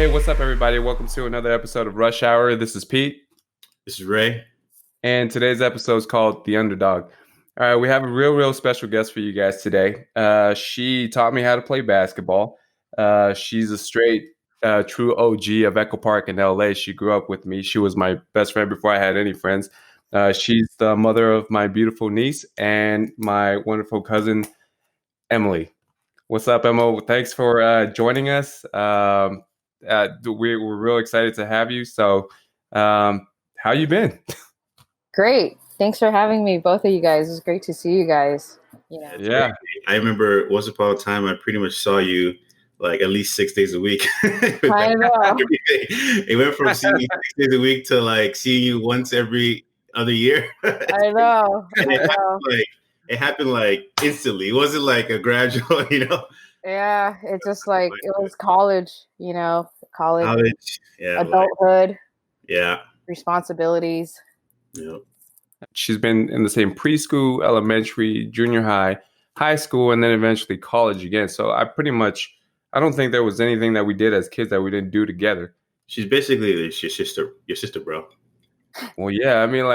Hey, what's up, everybody? Welcome to another episode of Rush Hour. This is Pete, This is Ray. and today's episode is called The Underdog. All right, we have a real special guest for you guys today. She taught me how to play basketball. She's a straight, true OG of Echo Park in LA. She grew up with me. She was my best friend before I had any friends. She's the mother of my beautiful niece and my wonderful cousin, Emilee. What's up, Emma? Thanks for joining us. We're real excited to have you. So, how you been? Great. Thanks for having me, both of you guys. It's great to see you guys. Yeah. I remember once upon a time, I pretty much saw you like at least 6 days a week. I know. It went from seeing you 6 days a week to like seeing you once every other year. I know. It happened like instantly. It wasn't like a gradual, Yeah, it just like it was college, college, adulthood, yeah, responsibilities. yeah. She's been in the same preschool, elementary, junior high, high school, and then eventually college again. So I don't think there was anything that we did as kids that we didn't do together. She's basically your sister, bro. Well, yeah, I mean,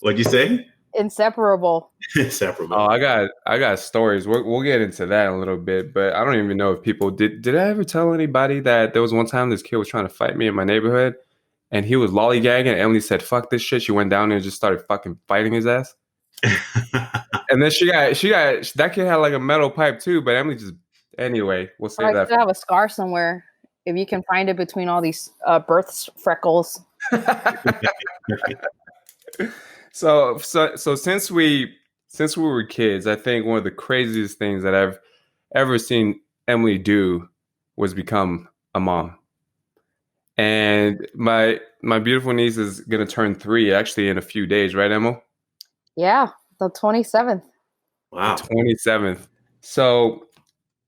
What'd you say? Inseparable. Inseparable. Oh, I got stories. We'll get into that in a little bit, but I don't even know if people did. Did I ever tell anybody that there was one time this kid was trying to fight me in my neighborhood, and he was lollygagging, and Emily said, "Fuck this shit." She went down there and just started fucking fighting his ass. And then she got that kid had like a metal pipe too, but Emily just anyway. We'll say that. I still have a scar somewhere if you can find it between all these birth freckles. So since we were kids, I think one of the craziest things that I've ever seen Emily do was become a mom. And my beautiful niece is gonna turn 3 actually in a few days, right, Emma? Yeah, the 27th. Wow. The 27th. So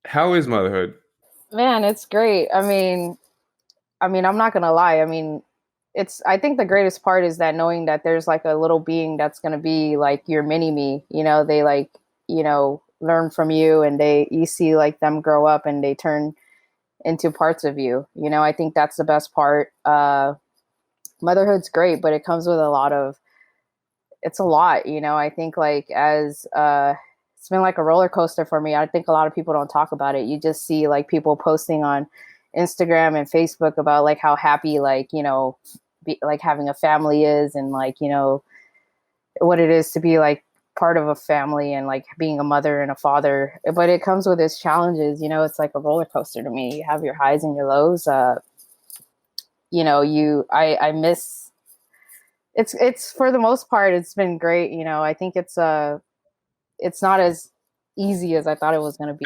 how is motherhood? Man, it's great. I mean, I'm not gonna lie. I mean, I think the greatest part is that knowing that there's like a little being that's going to be like your mini me, they like, learn from you and you see like them grow up and they turn into parts of you. I think that's the best part. Motherhood's great, but it comes with it's a lot, I think like it's been like a roller coaster for me. I think a lot of people don't talk about it. You just see like people posting on Instagram and Facebook about like how happy, like, like having a family is and like, what it is to be like part of a family and like being a mother and a father, but it comes with its challenges. It's like a roller coaster to me. You have your highs and your lows. I miss it's for the most part, it's been great. I think it's not as easy as I thought it was going to be.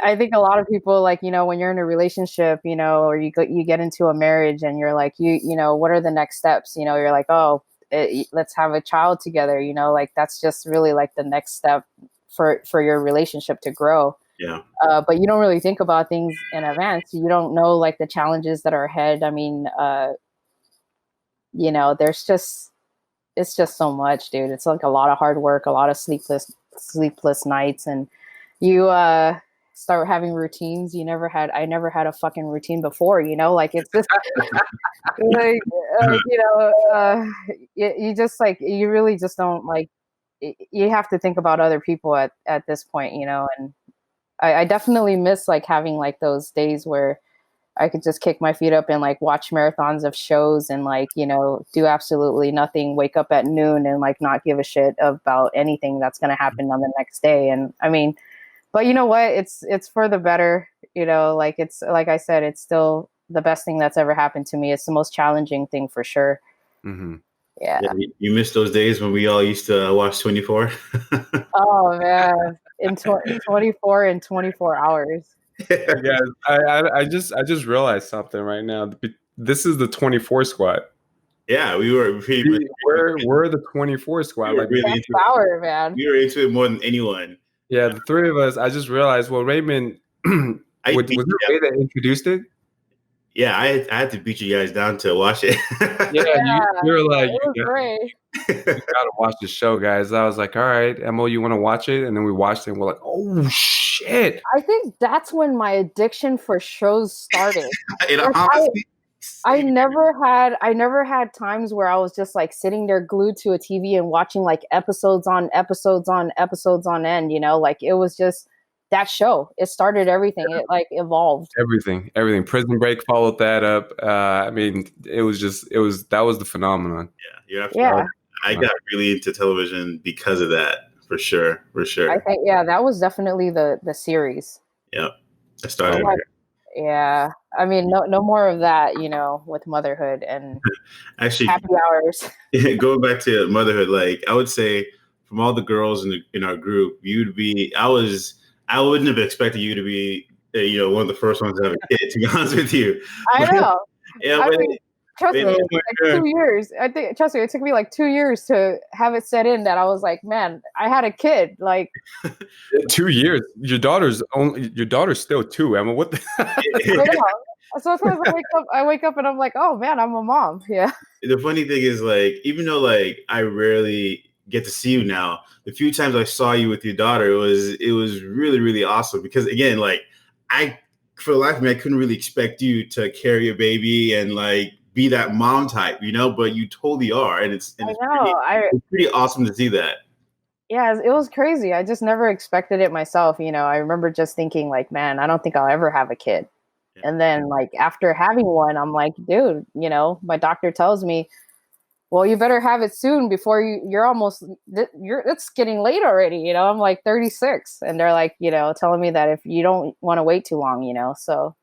I think a lot of people like, when you're in a relationship, or you get into a marriage and you're like, what are the next steps? You're like, let's have a child together. Like that's just really like the next step for your relationship to grow. Yeah. But you don't really think about things in advance. You don't know like the challenges that are ahead. I mean, it's just so much, dude. It's like a lot of hard work, a lot of sleepless nights, and you start having routines. I never had a fucking routine before, like it's just like you just like you really just don't like you have to think about other people at this point, and I definitely miss like having like those days where I could just kick my feet up and like watch marathons of shows and like, do absolutely nothing, wake up at noon and like not give a shit about anything that's going to happen on the next day. And I mean, but you know what? It's for the better, like it's like I said, it's still the best thing that's ever happened to me. It's the most challenging thing for sure. Mm-hmm. Yeah. You miss those days when we all used to watch 24? Oh man. In 24 in 24 hours. Yeah, I just realized something right now. This is the 24 squad. Yeah, we were. We're the 24 squad. We were like really into power, man. We were into it more than anyone. Yeah, the three of us. I just realized. Well, Raymond, was it Ray that introduced it? Yeah, I had to beat you guys down to watch it. Yeah, Yeah, you're like, it was great. you gotta watch the show, guys. I was like, all right, Emily, you want to watch it? And then we watched it and we're like, oh shit. I think that's when my addiction for shows started. It Like honestly, I never had times where I was just like sitting there glued to a TV and watching like episodes on episodes on episodes on end, you know, like it was just that show. It started everything. It like evolved. Everything. Prison Break followed that up. I mean, that was the phenomenon. yeah, you're absolutely Yeah. right. I got really into television because of that, for sure, for I sure. think that was definitely the series. Yeah, I started. Like, yeah. I mean, no more of that, you know, with motherhood and Actually, happy hours. going back to motherhood, like I would say, from all the girls in our group, you'd be. I wouldn't have expected you to be, one of the first ones to have a kid. To be honest with you, I know. yeah, I but mean, trust me, oh it my took like God. 2 years. Trust me, it took me like 2 years to have it set in that I was like, man, I had a kid. Like, 2 years. Your daughter's still two, Emma. What the I know. Sometimes I wake up and I'm like, oh man, I'm a mom. Yeah. The funny thing is, like, even though like I rarely get to see you now, the few times I saw you with your daughter, it was really really awesome because again, like I for the life of me, I couldn't really expect you to carry a baby and like be that mom type, but you totally are, and it's I know. it's pretty awesome to see that. Yeah, it was crazy. I just never expected it myself. You know, I remember just thinking like, man, I don't think I'll ever have a kid. Yeah. And then like after having one, I'm like, dude, you know, my doctor tells me, well, you better have it soon before you're almost it's getting late already, you know. I'm like 36 and they're like, you know, telling me that if you don't want to wait too long, you know. So,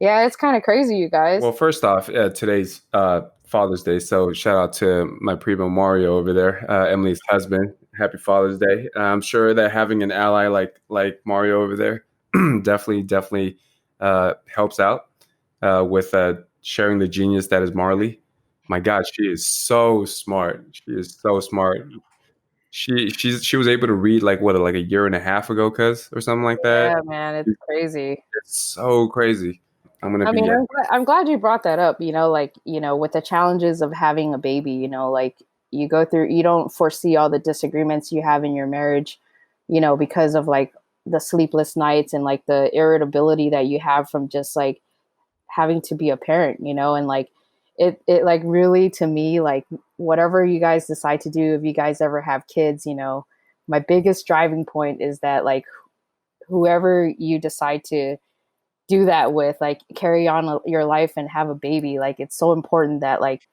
yeah, it's kind of crazy, you guys. Well, first off, today's Father's Day, so shout out to my primo Mario over there, Emilee's husband. Happy Father's Day. I'm sure that having an ally like Mario over there definitely helps out with sharing the genius that is Marley. My God, she is so smart. She is so smart. She was able to read like a year and a half ago, cuz or something like that. Yeah, man, it's crazy. It's so crazy. I'm gonna I be mean, I'm glad you brought that up, you know, like, you know, with the challenges of having a baby, you know, like you don't foresee all the disagreements you have in your marriage, you know, because of like the sleepless nights and like the irritability that you have from just like having to be a parent, you know, and like it like really to me, like whatever you guys decide to do, if you guys ever have kids, you know, my biggest driving point is that like whoever you decide to do that with, like carry on your life and have a baby, like it's so important that like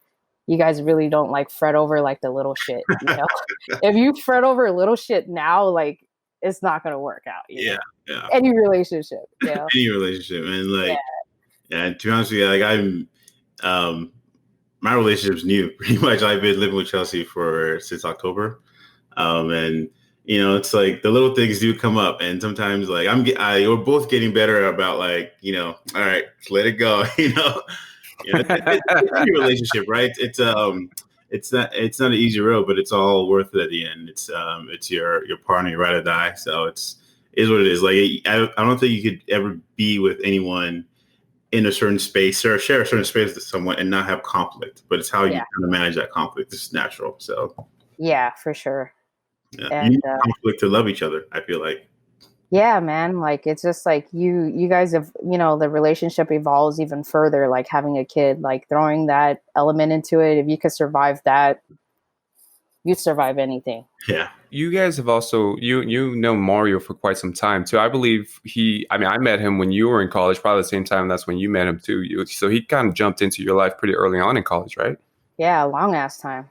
you guys really don't like fret over like the little shit, you know. If you fret over little shit now, like it's not gonna work out, you Yeah, know. yeah. Any relationship, you know. Any relationship, and Yeah. like, yeah. To be honest with you, like um, my relationship's new. Pretty much, I've been living with Chelsea since October, and it's like the little things do come up, and sometimes like we're both getting better about like, all right, let it go, it's a relationship, right? It's not an easy road, but it's all worth it at the end. It's your partner, your ride or die. So is what it is. Like I don't think you could ever be with anyone in a certain space or share a certain space with someone and not have conflict. But it's how you kind of manage that conflict. It's natural. So Yeah, for sure. yeah, you And need conflict to love each other, I feel like. yeah, man, like it's just like you guys have, you know, the relationship evolves even further, like having a kid, like throwing that element into it. If you could survive that, you'd survive anything. Yeah. You guys have also you know Mario for quite some time too. I believe I met him when you were in college, probably the same time that's when you met him too. So he kind of jumped into your life pretty early on in college, right? Yeah, long ass time.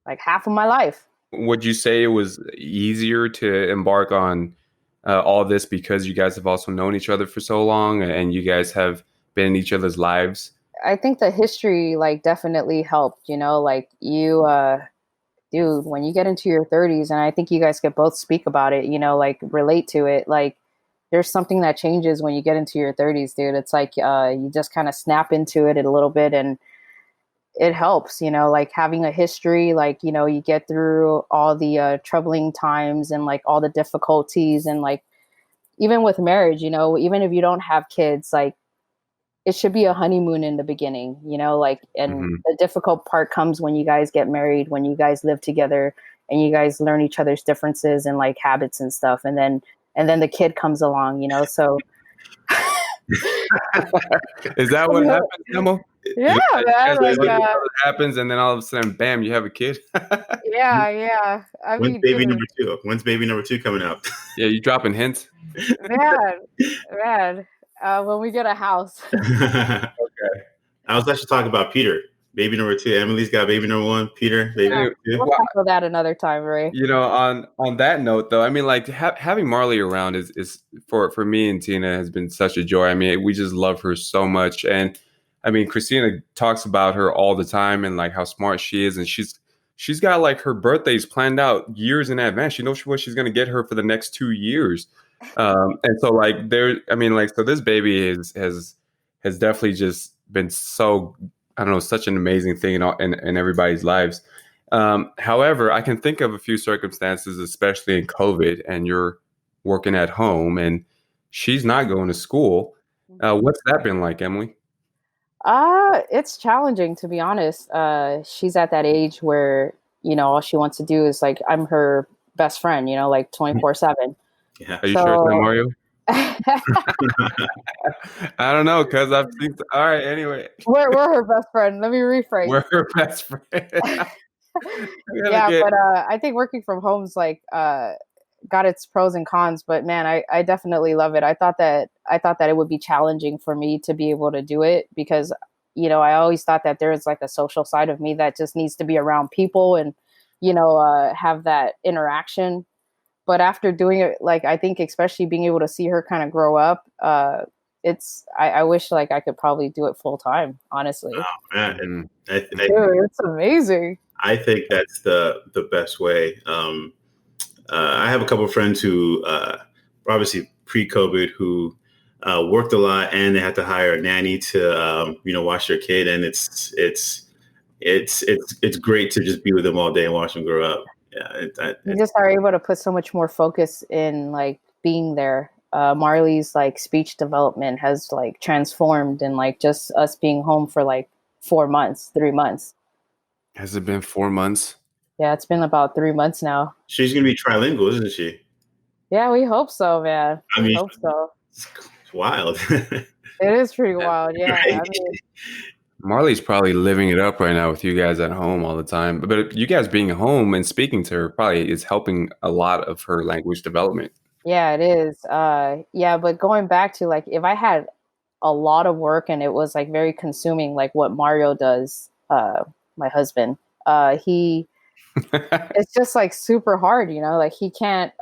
Like half of my life. Would you say it was easier to embark on all this because you guys have also known each other for so long and you guys have been in each other's lives? I think the history like definitely helped, you know, like you dude, when you get into your 30s, and I think you guys could both speak about it, you know, like relate to it, like there's something that changes when you get into your 30s, dude. It's like you just kind of snap into it a little bit and it helps, you know, like having a history, like, you know, you get through all the troubling times and like all the difficulties and like even with marriage, you know, even if you don't have kids, like it should be a honeymoon in the beginning, you know, like, and Mm-hmm. the difficult part comes when you guys get married, when you guys live together and you guys learn each other's differences and like habits and stuff. And then the kid comes along, you know, so. Is that what happens, Emil? Yeah, You man, guys like, look at what happens, and then all of a sudden, bam, you have a kid. yeah. I When's mean, baby dude, number 2? When's baby number 2 coming out? Yeah, you dropping hints. man, when we get a house. I was actually talking about Peter, baby number 2. Emilee's got baby number 1. Peter, baby number 2. We'll tackle that another time, Ray. You know, on that note, though, I mean, like having Marley around is for me and Tina has been such a joy. I mean, we just love her so much, and I mean, Christina talks about her all the time and like how smart she is, and she's got like her birthdays planned out years in advance. She knows what she's gonna get her for the next 2 years, and so like I mean, like so this baby has definitely just been so I don't know such an amazing thing in everybody's lives. However, I can think of a few circumstances, especially in COVID, and you're working at home and she's not going to school. What's that been like, Emilee? It's challenging, to be honest. She's at that age where, you know, all she wants to do is like, I'm her best friend, you know, like 24/7. Yeah. Are you sure it's not Mario? I don't know, cause I've seen. All right, anyway, we're her best friend. Let me rephrase. We're her best friend. Yeah, but I think working from home's like got its pros and cons, but man, I definitely love it. I thought that it would be challenging for me to be able to do it because, you know, I always thought that there is like a social side of me that just needs to be around people and, you know, have that interaction. But after doing it, like, I think especially being able to see her kind of grow up, I wish like I could probably do it full time, honestly. Oh, man. Dude, it's amazing. I think that's the best way. I have a couple of friends who obviously pre-COVID who worked a lot and they had to hire a nanny to you know, watch their kid, and it's great to just be with them all day and watch them grow up. Yeah, you just are able to put so much more focus in like being there. Marley's like speech development has like transformed, and like just us being home for like 3 months. Has it been 4 months? Yeah, it's been about 3 months now. She's gonna be trilingual, isn't she? Yeah, we hope so, man. We hope so. It's wild. It is pretty wild. Yeah, right? I mean, Marley's probably living it up right now with you guys at home all the time. But you guys being home and speaking to her probably is helping a lot of her language development. Yeah, it is. Yeah, but going back to like, if I had a lot of work and it was like very consuming, like what Mario does, my husband, it's just like super hard, you know, like he can't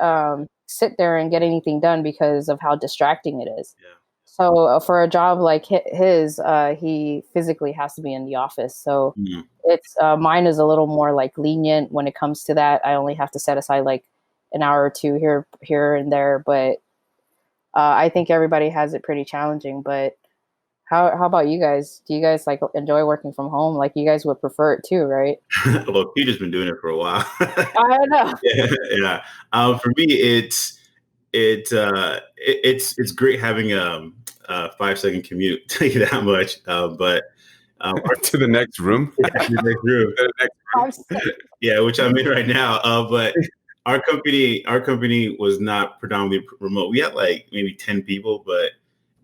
sit there and get anything done because of how distracting it is. Yeah. So for a job like his, he physically has to be in the office. So it's mine is a little more like lenient when it comes to that. I only have to set aside like an hour or two here and there. But I think everybody has it pretty challenging. But how about you guys? Do you guys like enjoy working from home? Like you guys would prefer it too, right? Well, Peter's been doing it for a while. I know. Yeah. For me, it's great having a 5-second commute. Tell you that much. But to the next room. Yeah, which I'm in right now. But our company was not predominantly remote. We had like maybe 10 people,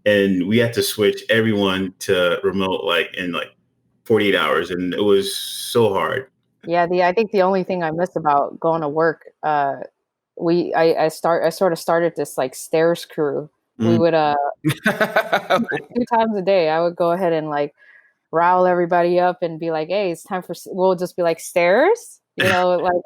and we had to switch everyone to remote like in like 48 hours, and it was so hard. Yeah, I think the only thing I miss about going to work, I sort of started this like stairs crew. We would 2 times a day I would go ahead and like rile everybody up and be like, hey, it's time for, we'll just be like, stairs, you know, like,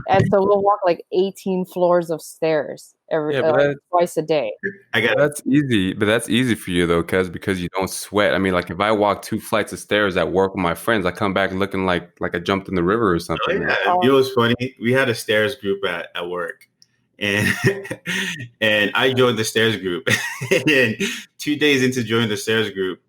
and so we'll walk like 18 floors of stairs twice a day. That's easy, but that's easy for you though, because you don't sweat. I mean, like if I walk 2 flights of stairs at work with my friends, I come back looking like I jumped in the river or something. Oh, yeah. You know what's funny? We had a stairs group at work, and and I joined the stairs group, and then 2 days into joining the stairs group,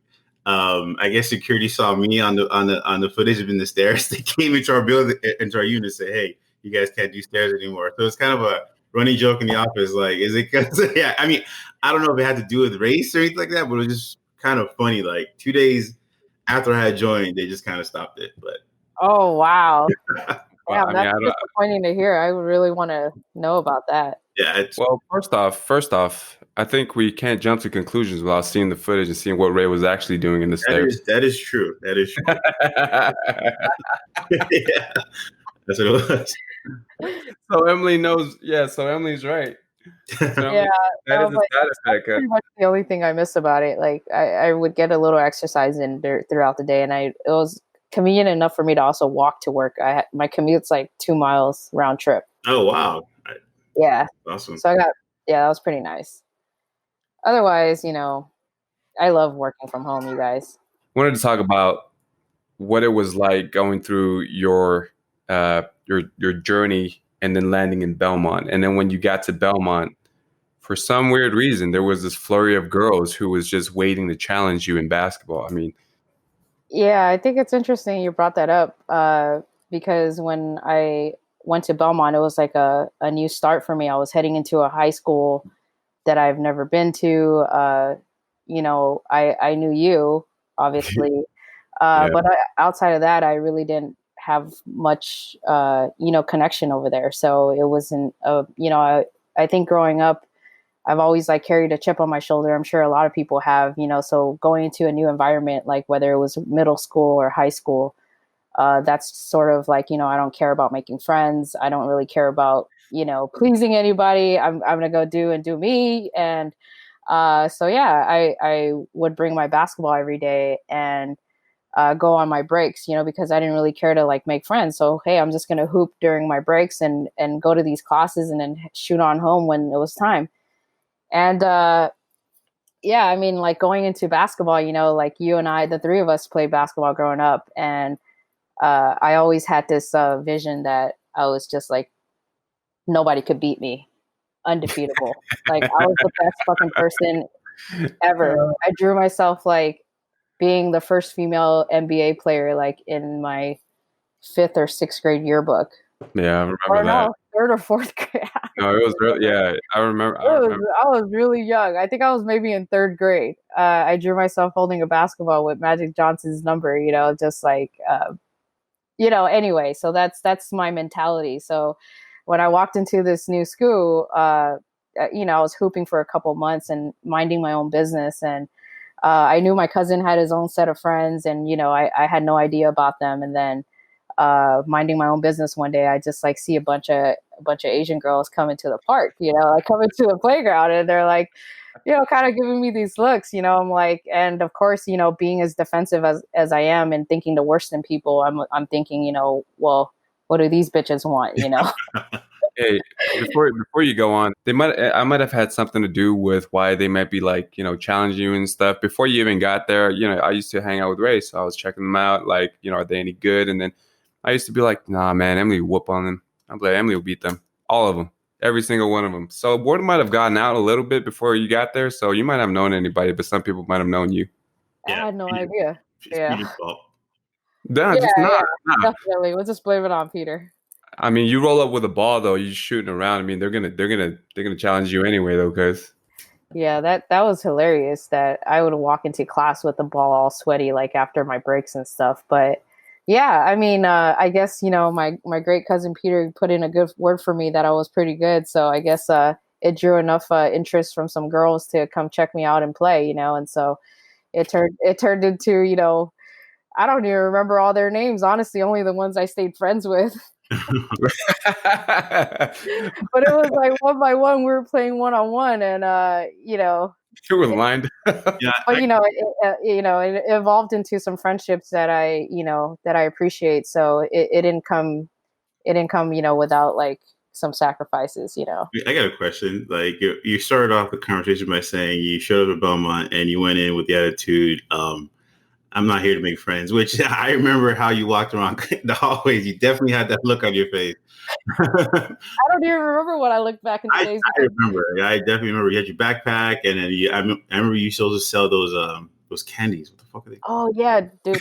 I guess security saw me on the footage of in the stairs. They came into our building, into our unit, and said, "Hey, you guys can't do stairs anymore." So it's kind of a running joke in the office. Like, is it because? Yeah, I mean, I don't know if it had to do with race or anything like that, but it was just kind of funny. Like 2 days after I had joined, they just kind of stopped it. But Oh wow. Well, Damn, I mean, that's disappointing to hear. I would really want to know about that. yeah, it's well, first off, I think we can't jump to conclusions without seeing the footage and seeing what Ray was actually doing in the stairs. that is true. That is true. Yeah, that's what it was. So Emilee knows. Yeah, so Emilee's right. So Yeah, that is a like, side that's effect. pretty much the only thing I miss about it. Like I would get a little exercise in throughout the day, and it was convenient enough for me to also walk to work. My commute's like 2 miles round trip. Oh wow, Yeah, awesome. so that was pretty nice. Otherwise, I love working from home, you guys. Wanted to talk about what it was like going through your journey and then landing in Belmont. And then when you got to Belmont, for some weird reason, there was this flurry of girls who was just waiting to challenge you in basketball. I mean, Yeah, I think it's interesting you brought that up because when I went to Belmont, it was like a new start for me. I was heading into a high school that I've never been to. I knew you, obviously. Yeah. But outside of that, I really didn't have much, connection over there. So it wasn't, I think growing up, I've always like carried a chip on my shoulder. I'm sure a lot of people have, so going into a new environment, like whether it was middle school or high school, that's sort of like, I don't care about making friends. I don't really care about, pleasing anybody. I'm going to go do me. And so, yeah, I would bring my basketball every day and go on my breaks, because I didn't really care to like make friends. So, hey, I'm just going to hoop during my breaks and go to these classes and then shoot on home when it was time. And yeah, I mean, like going into basketball, like you and I, the three of us played basketball growing up. And I always had this vision that I was just like, nobody could beat me, undefeatable. Like I was the best fucking person ever. I drew myself like being the first female NBA player, like in my 5th or 6th grade yearbook. Yeah, I remember Or that. no, 3rd or 4th grade. No, it was really, yeah, I remember. I was really young. I think I was maybe in 3rd grade. I drew myself holding a basketball with Magic Johnson's number, just like, anyway, so that's my mentality. So when I walked into this new school, I was hooping for a couple months and minding my own business. And I knew my cousin had his own set of friends and, I had no idea about them. And then minding my own business one day, I just like see a bunch of Asian girls coming to the park, like coming to the playground, and they're like, kind of giving me these looks, I'm like, and of course, being as defensive as I am and thinking the worst in people, I'm thinking, well, what do these bitches want, Hey, before you go on, I might have had something to do with why they might be like, challenging you and stuff. Before you even got there, I used to hang out with Ray, so I was checking them out, like, are they any good? And then I used to be like, nah, man, Emilee will whoop on them. I'm like, Emilee will beat them, all of them, every single one of them. So word might have gotten out a little bit before you got there, so you might have known anybody, but some people might have known you. I had no idea. Yeah. Nah, Yeah, just not. definitely. We'll just blame it on Peter. I mean, you roll up with a ball though. You're shooting around. I mean, they're gonna challenge you anyway though, cause. Yeah, that was hilarious. That I would walk into class with the ball all sweaty, like after my breaks and stuff. But yeah, I mean, I guess my great cousin Peter put in a good word for me that I was pretty good. So I guess it drew enough interest from some girls to come check me out and play, and so it turned into I don't even remember all their names. Honestly, only the ones I stayed friends with. But it was like one by one, we were playing 1-on-1, and you were lined. Yeah, but it evolved into some friendships that I appreciate. So it didn't come without like some sacrifices. I got a question. Like you started off the conversation by saying you showed up at Belmont and you went in with the attitude, I'm not here to make friends, which I remember how you walked around the hallways. You definitely had that look on your face. I don't even remember what I looked back in the days. I remember. I definitely remember. You had your backpack, and then I remember you used to sell those candies. What the fuck are they? Oh yeah, dude.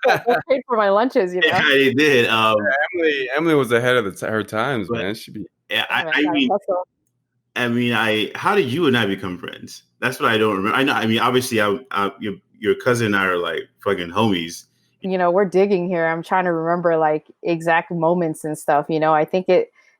They paid for my lunches. Yeah, they did. Emilee was ahead of her times, man. She'd be. Yeah, I mean, I mean, how did you and I become friends? That's what I don't remember. I know. I mean, obviously, your cousin and I are like fucking homies. We're digging here. I'm trying to remember like exact moments and stuff. I think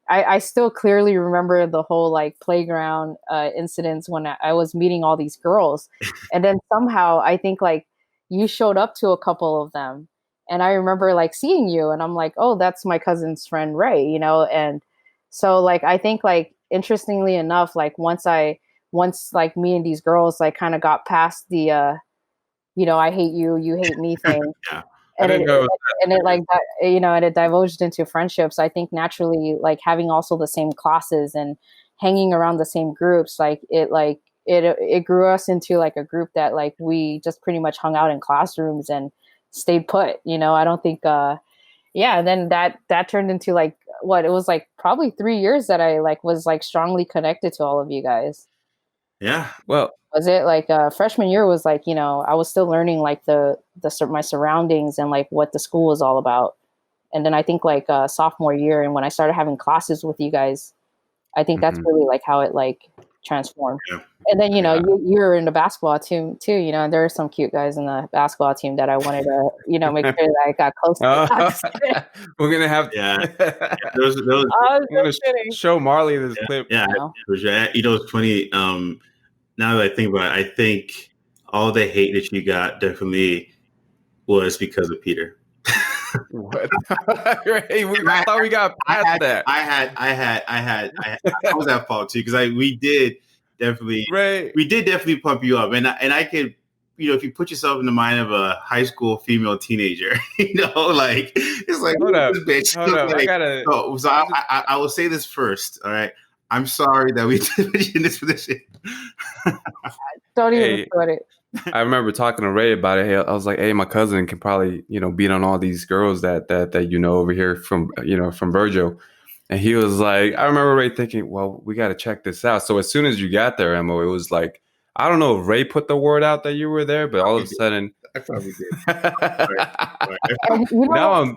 I still clearly remember the whole like playground incidents when I was meeting all these girls. And then somehow I think like you showed up to a couple of them. And I remember like seeing you and I'm like, oh, that's my cousin's friend Ray, and so like I think like interestingly enough, like once like me and these girls like kind of got past the I hate you, you hate me thing. Yeah. I And didn't it know. and it like and it divulged into friendships. I think naturally, like having also the same classes and hanging around the same groups, it grew us into like a group that like we just pretty much hung out in classrooms and stayed put. I don't think yeah. And then that turned into like what it was like probably 3 years that I like was like strongly connected to all of you guys. Yeah. Well, Was it like freshman year was like, I was still learning like my surroundings and like what the school was all about. And then I think like sophomore year and when I started having classes with you guys, I think that's really like how it like transformed. Yeah. And then, you're in the basketball team too, and there are some cute guys in the basketball team that I wanted to, make sure that I got close to. We're going to have. Yeah. Those. I'm going to show Marley this clip. Yeah. For sure. It's funny. Now that I think about it, I think all the hate that you got definitely was because of Peter. What? I thought we got past that. I was at fault too because we did definitely pump you up, and I could, if you put yourself in the mind of a high school female teenager, like it's like hold up, bitch. Like, I gotta. So I will say this first. All right, I'm sorry that we put you in this position. Don't even put it. I remember talking to Ray about it. I was like, "Hey, my cousin can probably, beat on all these girls that over here from Virgil." And he was like, I remember Ray thinking, "Well, we got to check this out." So as soon as you got there, Emma, it was like, I don't know if Ray put the word out that you were there, but all of a sudden, I probably did. Now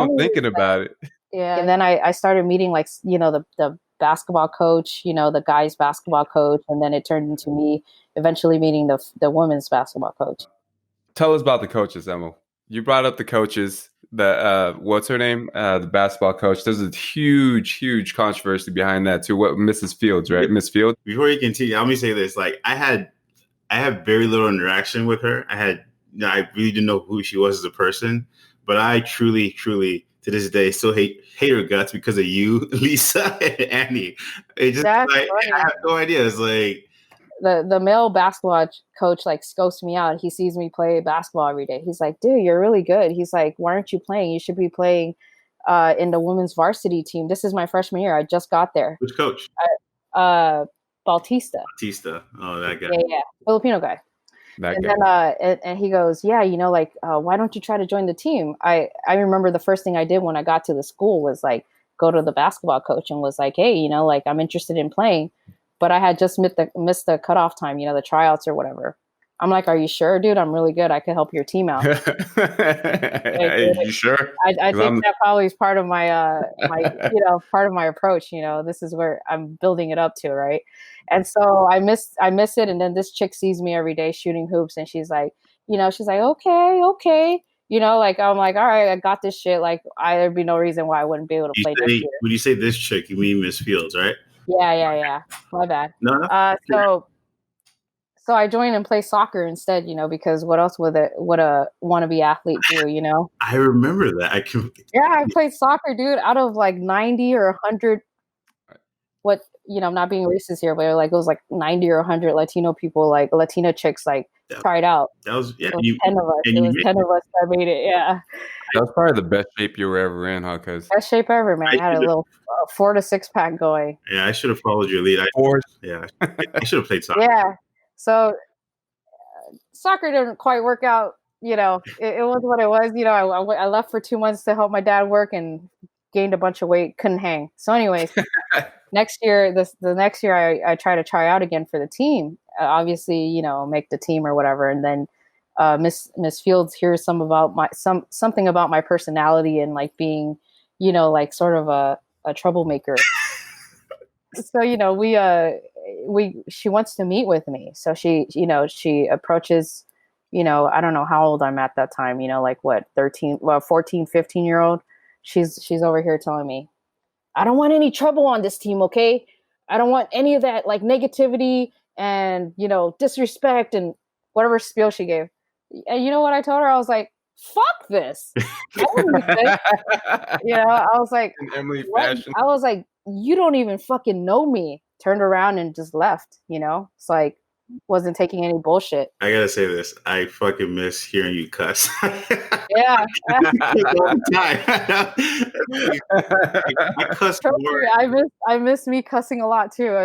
I'm thinking about it. Yeah, and then I started meeting like the basketball coach, the guys basketball coach, and then it turned into me eventually meeting the women's basketball coach. Tell us about the coaches, Emma. You brought up the coaches. The what's her name? The basketball coach. There's a huge controversy behind that too. What Mrs. Fields, right? Miss Fields. Before you continue, let me say this: like I had very little interaction with her. I really didn't know who she was as a person, but I truly to this day still hate her guts because of you, Lisa, and Annie. It just I have no idea. It's like the male basketball coach like scopes me out. He sees me play basketball every day. He's like, "Dude, you're really good." He's like, "Why aren't you playing? You should be playing in the women's varsity team." This is my freshman year. I just got there. Which coach? Bautista. Oh, that guy. Yeah, Filipino guy. And he goes, "Yeah, why don't you try to join the team?" I remember the first thing I did when I got to the school was like go to the basketball coach and was like, "Hey, like I'm interested in playing." But I had just missed the cutoff time, the tryouts or whatever. I'm like, "Are you sure, dude? I'm really good. I could help your team out." Hey, you sure? I think that probably is part of my part of my approach. This is where I'm building it up to, right? And so I miss it, and then this chick sees me every day shooting hoops, and she's like, okay. Like I'm like, all right, I got this shit. Like there'd be no reason why I wouldn't be able to play this year. When you say this chick, you mean Miss Fields, right? Yeah. My bad. No. So I joined and play soccer instead, because what else would a wannabe athlete do, I remember that. I played soccer, dude, out of like 90 or 100. I'm not being racist here, but like it was like 90 or 100 Latino people, like Latina chicks, like tried out. That was 10 of us. It was 10 of us that made it. Yeah. That was probably the best shape you were ever in, huh? Best shape ever, man. I had a little 4 to 6 pack going. Yeah, I should have followed your lead. I should have played soccer. Yeah. So soccer didn't quite work out. It was what it was. I left for 2 months to help my dad work and gained a bunch of weight. Couldn't hang. So anyways, the next year I try to try out again for the team. Obviously, make the team or whatever. And then Miss Fields hears something about my personality and like being, like sort of a troublemaker. So she wants to meet with me. So she approaches, I don't know how old I'm at that time, like what, 13, well, 14, 15-year-old. She's over here telling me, I don't want any trouble on this team, okay? I don't want any of that like negativity and disrespect and whatever spiel she gave. And you know what I told her? I was like, fuck this. I was like, In Emilee what? fashion. I was like, you don't even fucking know me. Turned around and just left, It's like, wasn't taking any bullshit. I gotta say this. I fucking miss hearing you cuss. Yeah. All the time. I cuss more. I miss me cussing a lot too.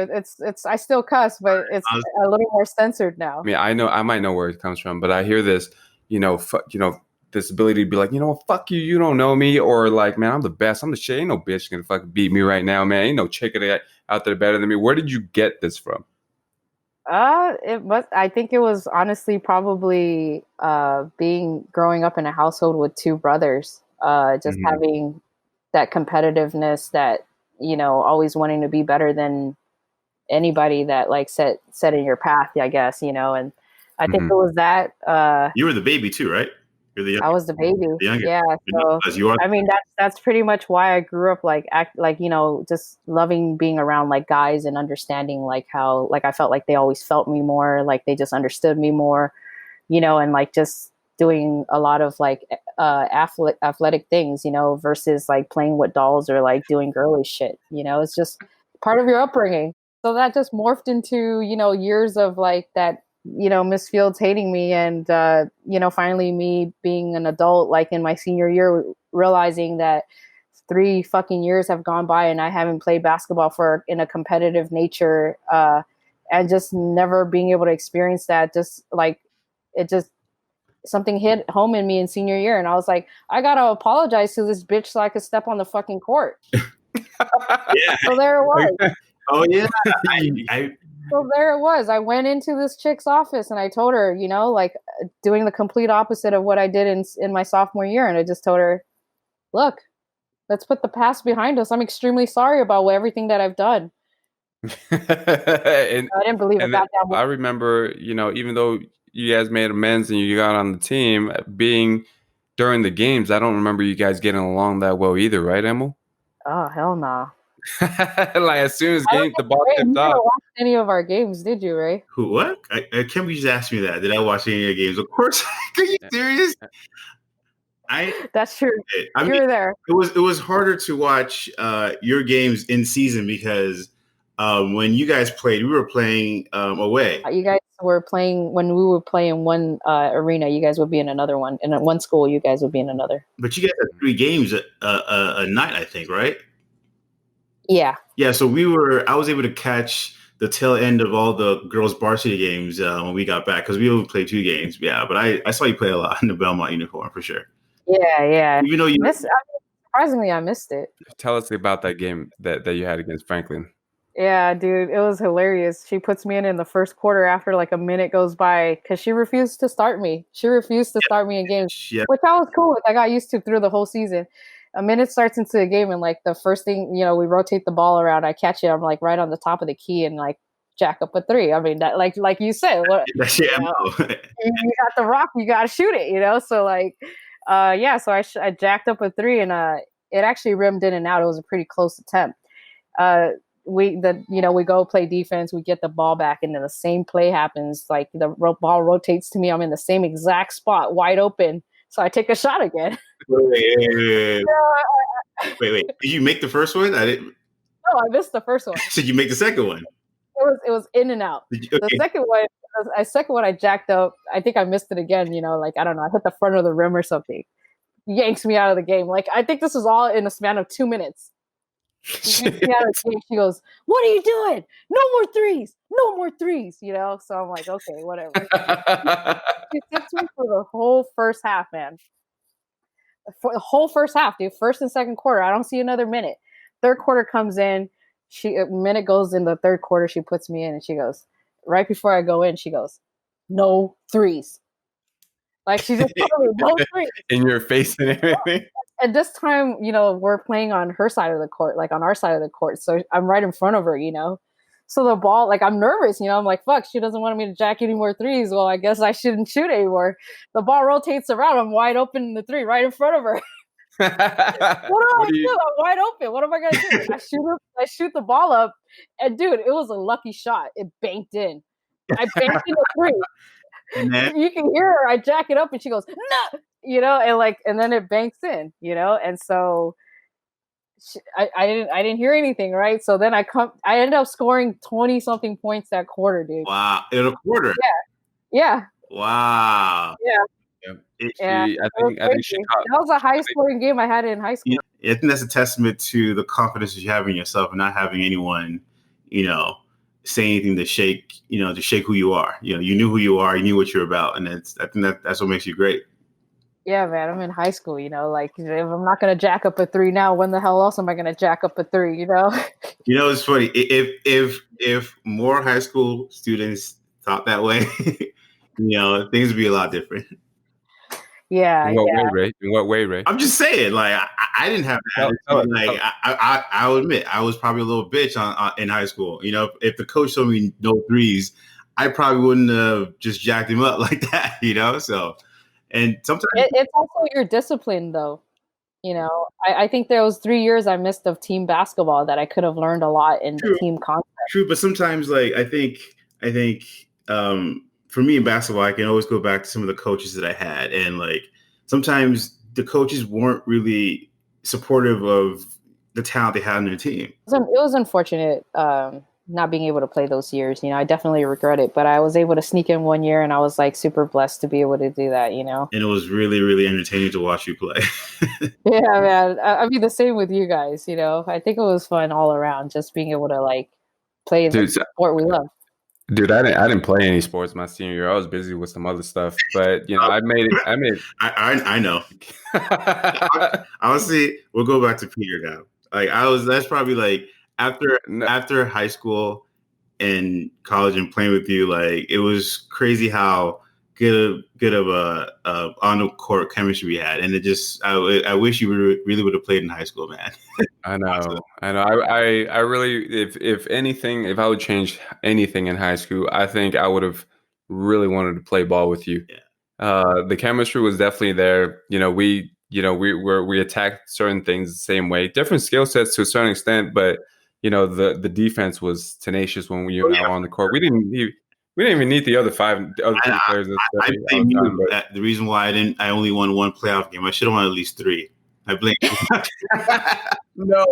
I still cuss, but it's a little more censored now. I mean, I might know where it comes from, but I hear this, this ability to be like, fuck you, you don't know me, or like, man, I'm the best, I'm the shit, ain't no bitch gonna fucking beat me right now, man, ain't no chick out there better than me. Where did you get this from? I think it was honestly probably growing up in a household with two brothers, just having that competitiveness, that always wanting to be better than anybody that like set in your path, I guess, and I think it was that. You were the baby too, right? You're the I was the baby. The youngest. Yeah. So you are. I mean, that's pretty much why I grew up just loving being around like guys and understanding like how like I felt like they always felt me more, like they just understood me more, and like just doing a lot of like athletic things, versus like playing with dolls or like doing girly shit. It's just part of your upbringing. So that just morphed into years of like that. Miss Fields hating me, and finally me being an adult, like in my senior year, realizing that 3 fucking years have gone by and I haven't played basketball in a competitive nature, and just never being able to experience that. Just like something hit home in me in senior year, and I was like, I gotta apologize to this bitch so I could step on the fucking court. Yeah. So there it was. Oh yeah. So there it was. I went into this chick's office and I told her, like doing the complete opposite of what I did in my sophomore year. And I just told her, look, let's put the past behind us. I'm extremely sorry about everything that I've done. And I didn't believe it. I remember, even though you guys made amends and you got on the team, being during the games, I don't remember you guys getting along that well either, right, Emil? Oh, hell no. Like as soon as the ball tipped off. You didn't watch any of our games, did you, Ray? Who? What? I can't believe you just asked me that. Did I watch any of the games? Of course. Are you serious? That's true. I mean, you were there. It was harder to watch your games in season because when you guys played, we were playing away. You guys were playing when we would play in one arena. You guys would be in another one. In one school, you guys would be in another. But you guys had 3 games a night, I think, right? Yeah. Yeah. So I was able to catch the tail end of all the girls' varsity games when we got back because we only played 2 games. Yeah. But I saw you play a lot in the Belmont uniform for sure. Yeah. Even though surprisingly, I missed it. Tell us about that game that you had against Franklin. Yeah, dude, it was hilarious. She puts me in the first quarter after like a minute goes by because she refused to start me. She refused to start me in games, which I was cool with. I got used to through the whole season. A minute starts into the game, and like the first thing, we rotate the ball around. I catch it. I'm like right on the top of the key and like jack up a 3. I mean, that like you said, that's you got the rock, you got to shoot it, So like, so I jacked up a 3 and it actually rimmed in and out. It was a pretty close attempt. We go play defense, we get the ball back, and then the same play happens. Like the ball rotates to me. I'm in the same exact spot, wide open. So I take a shot again. Wait. Did you make the first one? I didn't. No, I missed the first one. So you make the second one? It was in and out. Okay. The second one I jacked up. I think I missed it again. Like I don't know. I hit the front of the rim or something. Yanks me out of the game. Like I think this was all in a span of 2 minutes. She goes, "What are you doing? No more threes. No more threes." So I'm like, okay, whatever. She sits me for the whole first half, man. For the whole first half, dude. First and second quarter, I don't see another minute. Third quarter comes in. A minute goes in the third quarter. She puts me in, and she goes, right before I go in, she goes, "No threes." Like she just told me, "No threes." In your face and everything. And this time, we're playing on her side of the court, like on our side of the court. So I'm right in front of her, So the ball, like I'm nervous, I'm like, fuck, she doesn't want me to jack any more threes. Well, I guess I shouldn't shoot anymore. The ball rotates around. I'm wide open in the three right in front of her. What do I do? I'm wide open. What am I gonna do? I shoot the ball up, and dude, it was a lucky shot. It banked in. I banked in the three. You can hear her. I jack it up, and she goes, "No," and then it banks in, and so I didn't hear anything, right? So then I end up scoring 20 something points that quarter, dude. Wow, in a quarter. Yeah. Wow. Yeah. I think she caught, that was a high scoring game I had in high school. I think that's a testament to the confidence that you have in yourself and not having anyone, say anything to shake who you are. You knew who you are, you knew what you're about, and I think that's what makes you great. Yeah, man, I'm in high school, like if I'm not gonna jack up a three now, when the hell else am I gonna jack up a three, It's funny. If more high school students thought that way, things would be a lot different. Yeah. In what way, Ray? I'm just saying, like I didn't have that. I'll admit I was probably a little bitch in high school. If the coach told me no threes, I probably wouldn't have just jacked him up like that. So, and sometimes it's also your discipline, though. I think there was 3 years I missed of team basketball that I could have learned a lot in the team concept. True, but sometimes, like I think. For me in basketball, I can always go back to some of the coaches that I had. And like, sometimes the coaches weren't really supportive of the talent they had on their team. It was unfortunate not being able to play those years. I definitely regret it, but I was able to sneak in 1 year and I was like super blessed to be able to do that, And it was really, really entertaining to watch you play. Yeah, man. I mean, the same with you guys, I think it was fun all around, just being able to like play the sport we love. Dude, I didn't play any sports my senior year. I was busy with some other stuff, but I made it. I know. Honestly, we'll go back to Peter now. Like that's probably like after high school and college and playing with you. Like it was crazy how good of a on the court chemistry we had, and it just I wish you really would have played in high school, man. I know. I really, if anything, if I would change anything in high school, I think I would have really wanted to play ball with you. Yeah. The chemistry was definitely there. We attacked certain things the same way, different skill sets to a certain extent, but the defense was tenacious when we were on the court. We didn't even need the other two players. The reason why I only won one playoff game, I should have won at least 3. I blame you. No,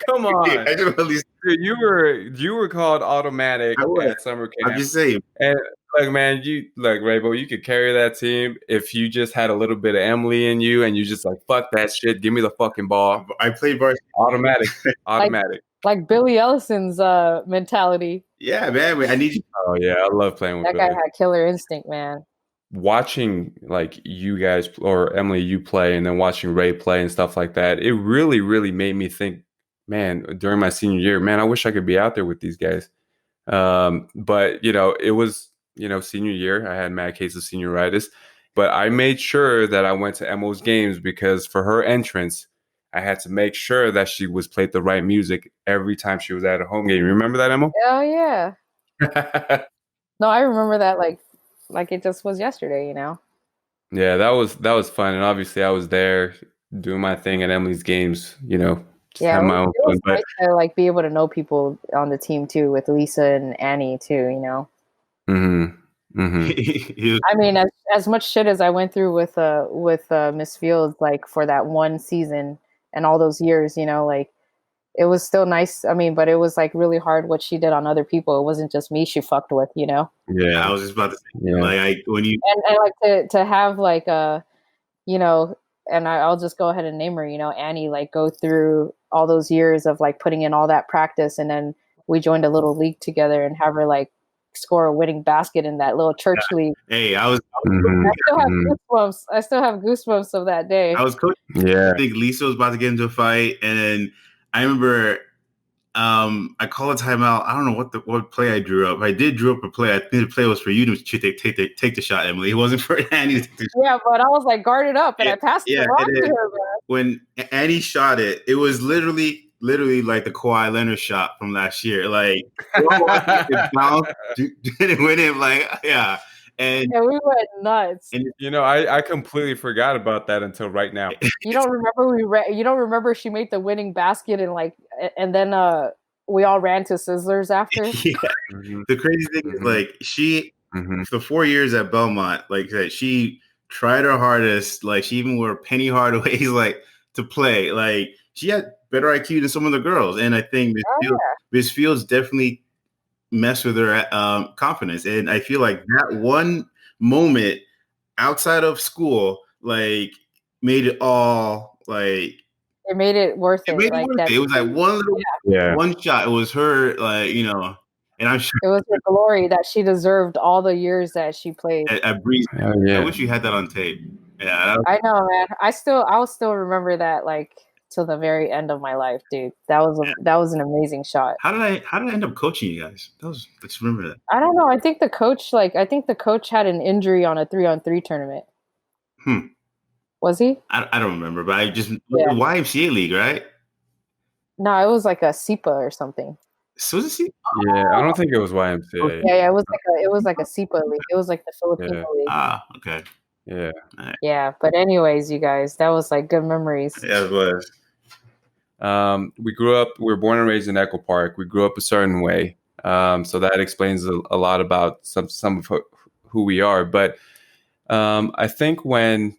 come on. I should have at least. Dude, you were called automatic at summer camp. I'm just saying. And look, man, Raybo, you could carry that team if you just had a little bit of Emilee in you, and you just like fuck that shit. Give me the fucking ball. I played varsity. Automatic. Like Billy Ellison's mentality. Yeah, man. I need you. Oh yeah, I love playing with that Billy. guy had killer instinct, man. Watching like you guys or Emilee, you play, and then watching Ray play and stuff like that, it really, really made me think, man, during my senior year, man, I wish I could be out there with these guys. But it was, senior year, I had mad case of senioritis, but I made sure that I went to Emo's games because for her entrance, I had to make sure that she was played the right music every time she was at a home game. Remember that, Emo? Oh yeah. No, I remember that like it just was yesterday, Yeah, that was fun, and obviously I was there doing my thing at Emilee's games. Yeah, my own it was fun, nice to be able to know people on the team too, with Lisa and Annie too. Mm-hmm. Mm-hmm. I mean, as much shit as I went through with Miss Fields, like for that one season and all those years, it was still nice. I mean, but it was like really hard what she did on other people. It wasn't just me she fucked with, Yeah, I was just about to say, when you and like to have like and I'll just go ahead and name her, Annie, like go through all those years of like putting in all that practice, and then we joined a little league together and have her like score a winning basket in that little church league. Hey, I still have goosebumps. I still have goosebumps of that day. I was coaching. Yeah, I think Lisa was about to get into a fight, and then I remember I called a timeout. I don't know what play I drew up. I did drew up a play. I think the play was for you to take the shot, Emilee. It wasn't for Annie to take the shot. Yeah, but I was like guarded up, and I passed it wrong to her, man. when Annie shot it, it was literally like the Kawhi Leonard shot from last year. Like it bounced, it went in like yeah. And yeah, we went nuts. And I completely forgot about that until right now. You don't remember you don't remember she made the winning basket and then we all ran to Sizzlers after? Yeah. Mm-hmm. The crazy thing is like she for 4 years at Belmont, like that she tried her hardest, like she even wore Penny Hardaway's like to play. Like she had better IQ than some of the girls. And I think Miss Fields definitely messed with her confidence. And I feel like that one moment outside of school, like made it all like it made it worth it. It was like one little one shot. It was her, like, you know, and I'm sure it was her glory that she deserved all the years that she played. At Breeze. I wish you had that on tape. Yeah, I know, man. I'll still remember that like till the very end of my life, dude. That was an amazing shot. How did I end up coaching you guys? Let's remember that. I don't know. I think the coach had an injury on a 3-on-3 tournament. Was he? I don't remember, but I just the YMCA league, right? No, it was like a SEPA or something. So was it? Yeah, I don't think it was YMCA. Yeah, it was like a SEPA league. It was like the Filipino league. Ah, okay. Yeah. Right. Yeah, but anyways, you guys, that was like good memories. Yeah, it was. We were born and raised in Echo Park. We grew up a certain way. So that explains a lot about some of who we are. But I think when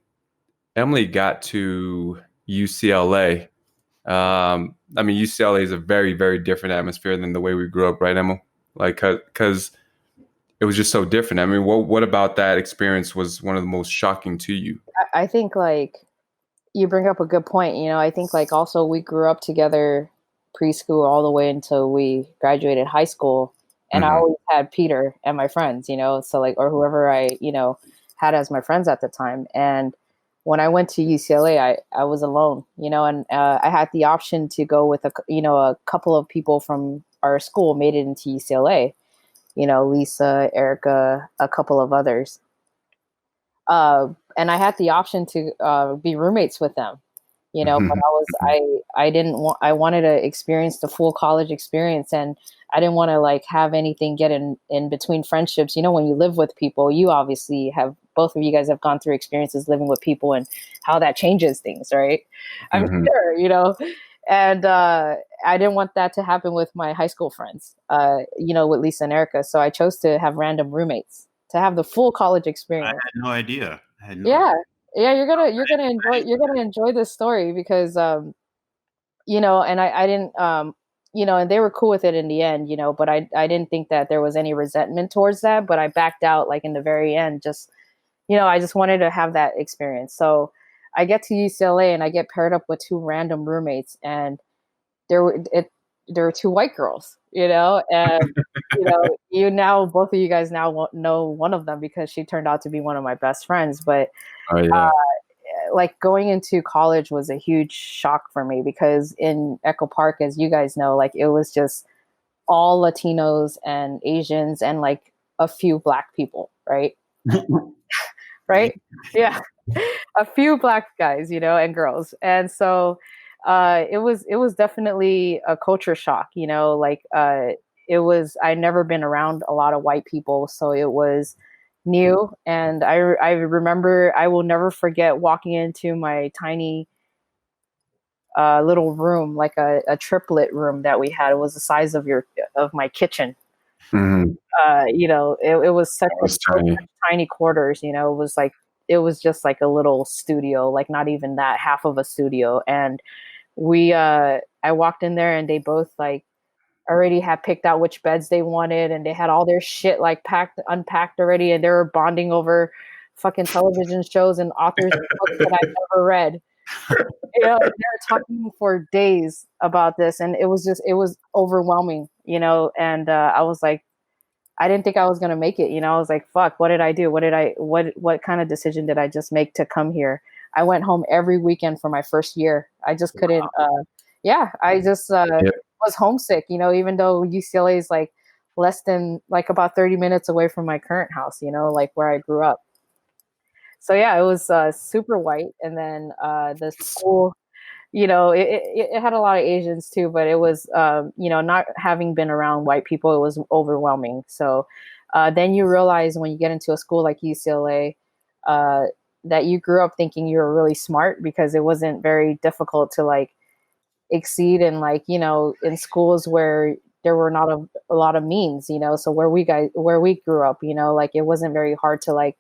Emilee got to UCLA, I mean, UCLA is a very, very different atmosphere than the way we grew up, right, Emma? Like, because it was just so different. I mean, what about that experience was one of the most shocking to you? I think, like, you bring up a good point. You know, I think, like, also we grew up together preschool all the way until we graduated high school. And I always had Peter and my friends, you know, so like, or whoever I, you know, had as my friends at the time. And when I went to UCLA, I was alone, you know, and I had the option to go with a couple of people from our school made it into UCLA, you know, Lisa, Erica, a couple of others. And I had the option to be roommates with them, you know, but I wanted to experience the full college experience, and I didn't want to like have anything get in between friendships. You know, when you live with people, you obviously both of you guys have gone through experiences living with people and how that changes things, right? I'm sure, you know, and I didn't want that to happen with my high school friends, you know, with Lisa and Erica. So I chose to have random roommates to have the full college experience. I had no idea. Yeah, you're gonna enjoy this story because you know, and I didn't you know, and they were cool with it in the end, you know, but I didn't think that there was any resentment towards that, but I backed out like in the very end, just, you know, I just wanted to have that experience. So I get to UCLA and I get paired up with two random roommates, and there were two white girls, you know, and you know, both of you guys now know one of them because she turned out to be one of my best friends. But like going into college was a huge shock for me because in Echo Park, as you guys know, like it was just all Latinos and Asians and like a few Black people, right? Right? Yeah. A few Black guys, you know, and girls. And so it was definitely a culture shock, you know, like I'd never been around a lot of white people, so it was new. And I remember, I will never forget walking into my tiny little room, like a triplet room that we had. It was the size of my kitchen. You know, it was such tiny quarters, you know, it was just like a little studio, like not even that, half of a studio. And I walked in there and they both like already had picked out which beds they wanted, and they had all their shit like unpacked already, and they were bonding over fucking television shows and authors and books that I've never read. You know, they were talking for days about this, and it was overwhelming, you know. And I was like, I didn't think I was gonna make it, you know. I was like, fuck, what did I do? What kind of decision did I just make to come here? I went home every weekend for my first year. I just couldn't I just was homesick, you know, even though UCLA is like less than like about 30 minutes away from my current house, you know, like where I grew up. So yeah, it was super white, and then the school, it had a lot of Asians too, but it was, not having been around white people, it was overwhelming. So then you realize when you get into a school like UCLA, uh, that you grew up thinking you were really smart because it wasn't very difficult to like exceed in, like, in schools where there were not a lot of means, so where we grew up, like it wasn't very hard to like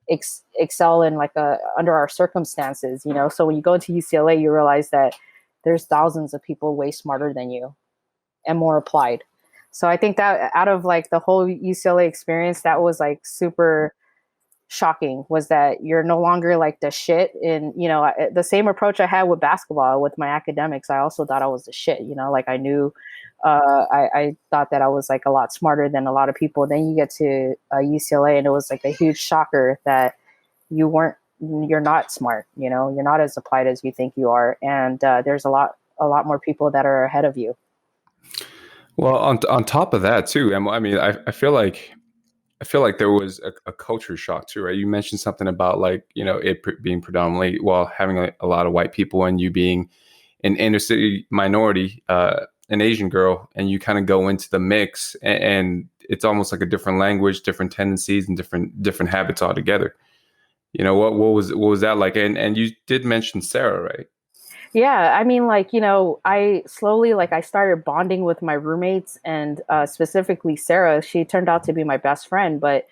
excel in like under our circumstances, so when you go into UCLA you realize that there's thousands of people way smarter than you and more applied. So I think that out of like the whole UCLA experience, that was like super shocking, was that you're no longer like the shit. And the same approach I had with basketball with my academics, I also thought I was the shit, like I knew, I thought that I was like a lot smarter than a lot of people. Then you get to UCLA and it was like a huge shocker that you're not smart, you're not as applied as you think you are. And there's a lot more people that are ahead of you. Well, on top of that too, I mean, I feel like there was a culture shock too, right? You mentioned something about like, it being predominantly, well, having a lot of white people and you being an inner city minority, an Asian girl, and you kind of go into the mix and it's almost like a different language, different tendencies, and different habits altogether. What was that like? And you did mention Sarah, right? Yeah, I mean, like, I slowly, like, I started bonding with my roommates, and specifically Sarah. She turned out to be my best friend, but,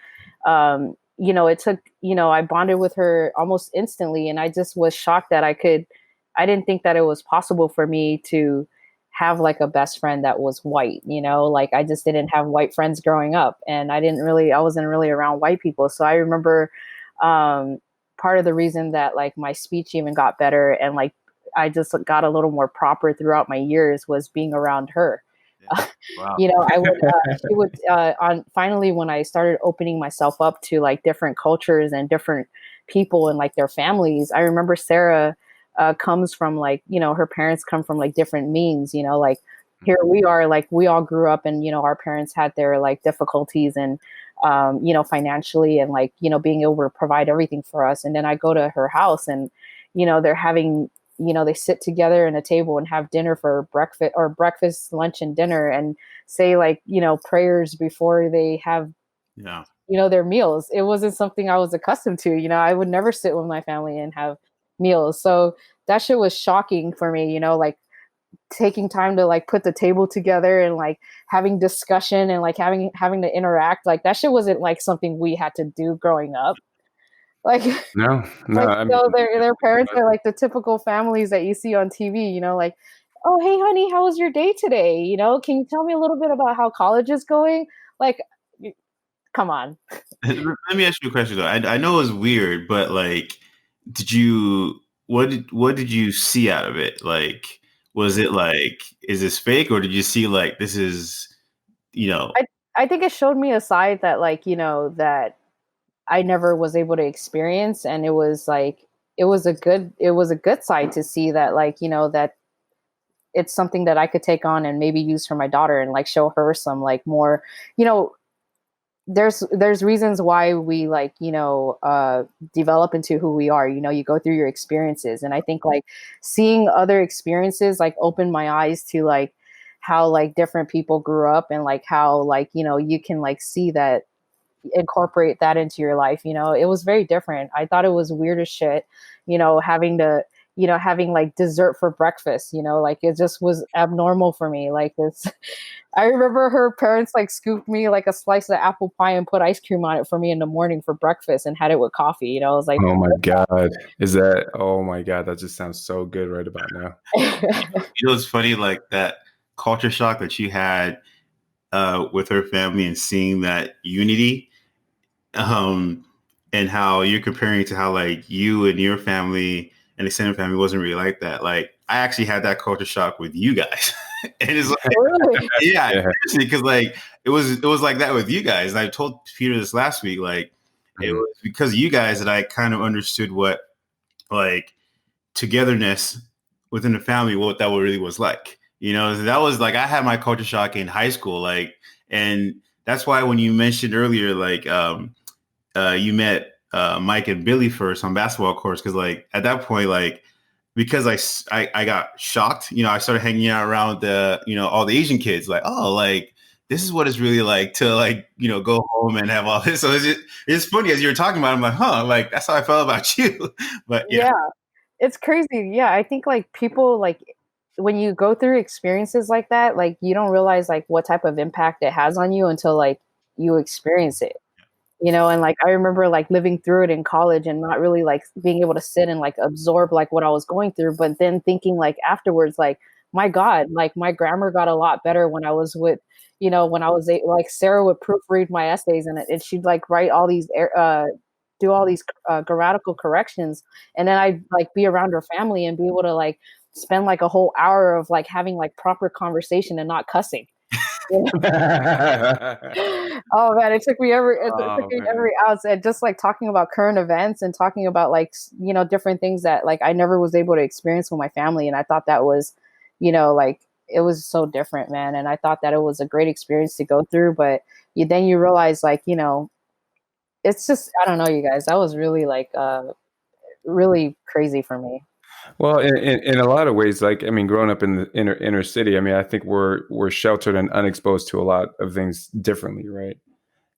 it took, I bonded with her almost instantly, and I just was shocked that I didn't think that it was possible for me to have like a best friend that was white, like I just didn't have white friends growing up, and I wasn't really around white people. So I remember, part of the reason that like my speech even got better and like I just got a little more proper throughout my years was being around her. Yeah. Wow. I would, she would, on finally, when I started opening myself up to like different cultures and different people and like their families, I remember Sarah comes from like, her parents come from like different means, like here we are, like we all grew up and, our parents had their like difficulties and, financially and like, being able to provide everything for us. And then I go to her house and, they're having, they sit together in a table and have dinner for breakfast, lunch, and dinner, and say like, prayers before they have, Yeah. their meals. It wasn't something I was accustomed to. I would never sit with my family and have meals. So that shit was shocking for me, like taking time to like put the table together and like having discussion and like having to interact. Like that shit wasn't like something we had to do growing up. Like, No, like, I mean, their parents are like the typical families that you see on TV, like, oh, hey, honey, how was your day today? Can you tell me a little bit about how college is going? Like, come on. Let me ask you a question though. I know it's weird, but like, what did you see out of it? Like, was it like, is this fake, or did you see like this is, I think it showed me a side that like, that I never was able to experience. And it was like, it was a good side to see that like, that it's something that I could take on and maybe use for my daughter and like show her some like more, there's reasons why we like, develop into who we are. You go through your experiences. And I think like seeing other experiences like opened my eyes to like how like different people grew up and like how like, you can like see that, incorporate that into your life. It was very different. I thought it was weird as shit, having like dessert for breakfast, like it just was abnormal for me. Like this, I remember her parents like scooped me like a slice of apple pie and put ice cream on it for me in the morning for breakfast and had it with coffee. I was like, oh my God, oh my God, that just sounds so good right about now. It's funny like that culture shock that you had with her family and seeing that unity, and how you're comparing to how like you and your family and extended family wasn't really like that. Like I actually had that culture shock with you guys, and it's like, really? yeah, because like it was like that with you guys. And I told Peter this last week, like it was because of you guys that I kind of understood what like togetherness within the family, what that really was like. That was like I had my culture shock in high school, like, and that's why when you mentioned earlier, like, you met Mike and Billy first on basketball courts because like at that point like because I got shocked, I started hanging out around the all the Asian kids like like this is what it's really like to like go home and have all this. So it's funny as you're talking about it, I'm like like that's how I felt about you. But yeah. It's crazy. Yeah, I think like people like when you go through experiences like that, like you don't realize like what type of impact it has on you until like you experience it. And like I remember like living through it in college and not really like being able to sit and like absorb like what I was going through, but then thinking like afterwards like my God, like my grammar got a lot better when I was with when I was like Sarah would proofread my essays and she'd like write all these do all these grammatical corrections, and then I'd like be around her family and be able to like spend like a whole hour of like having like proper conversation and not cussing. Oh man, it took me every ounce, and just like talking about current events and talking about like different things that like I never was able to experience with my family, and I thought that was like it was so different, man, and I thought that it was a great experience to go through, but then you realize like it's just I don't know, you guys, that was really like really crazy for me. Well, in a lot of ways, like I mean, growing up in the inner city, I mean, I think we're sheltered and unexposed to a lot of things differently, right?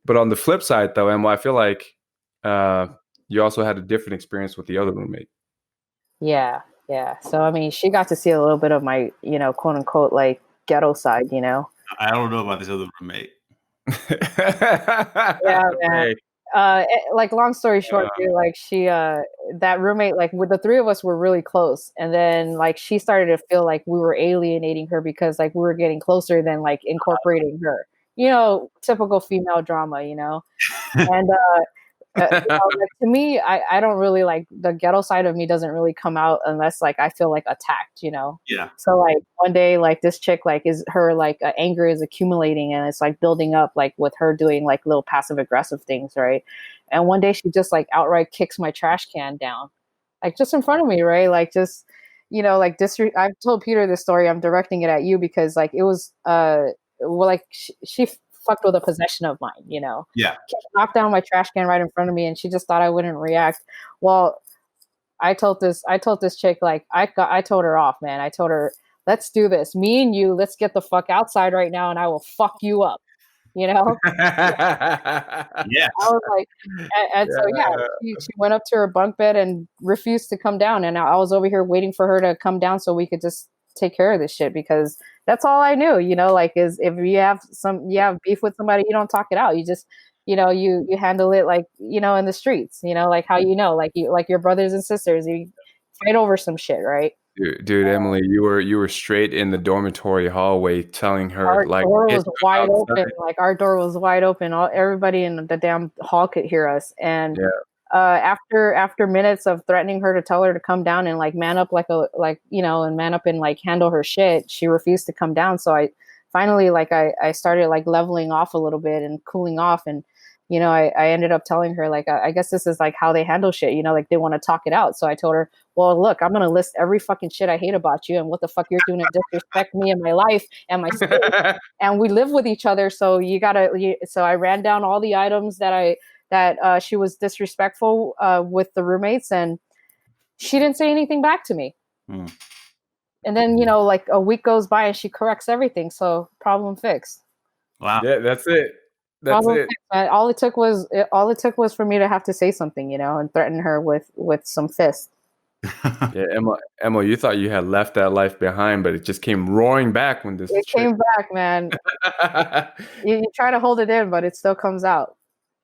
But on the flip side, though, Emma, I feel like you also had a different experience with the other roommate. Yeah. So I mean, she got to see a little bit of my quote unquote like ghetto side. I don't know about this other roommate. Yeah, man. Like long story short, dude, like she that roommate, like with the three of us were really close, and then like she started to feel like we were alienating her because like we were getting closer than like incorporating her. Typical female drama, and like, to me, I don't really like the ghetto side of me doesn't really come out unless like I feel like attacked, Yeah. So like one day, like this chick, like is her like anger is accumulating and it's like building up, like with her doing like little passive aggressive things, right? And one day she just like outright kicks my trash can down, like just in front of me, right? Like just like I've told Peter this story. I'm directing it at you because like it was well, like she fucked with a possession of mine, Yeah. She knocked down my trash can right in front of me and she just thought I wouldn't react. Well, I told this chick, like I told her off, man. I told her, let's do this. Me and you, let's get the fuck outside right now and I will fuck you up. Yeah. I was like, and so she went up to her bunk bed and refused to come down. And I was over here waiting for her to come down so we could just take care of this shit because that's all I knew, like is if you have beef with somebody, you don't talk it out. You just, you handle it like, in the streets, like how, like you, like your brothers and sisters, you fight over some shit, right? Dude, Emilee, you were straight in the dormitory hallway telling her our like door was wide outside. open. Like our door was wide open. Everybody in the damn hall could hear us. And after minutes of threatening her to tell her to come down and like man up and man up and like handle her shit, she refused to come down. So I finally I started like leveling off a little bit and cooling off, and I ended up telling her like I guess this is like how they handle shit, like they want to talk it out. So I told her, well, look, I'm gonna list every fucking shit I hate about you and what the fuck you're doing to disrespect me and my life and my space. And we live with each other, so so I ran down all the items that she was disrespectful with the roommates, and she didn't say anything back to me. And then like a week goes by and she corrects everything, so problem fixed. Wow. Yeah, that's it. All it took was for me to have to say something, and threaten her with some fists. Yeah, Emma, you thought you had left that life behind, but it just came roaring back when this. It came back, man. you try to hold it in, but it still comes out.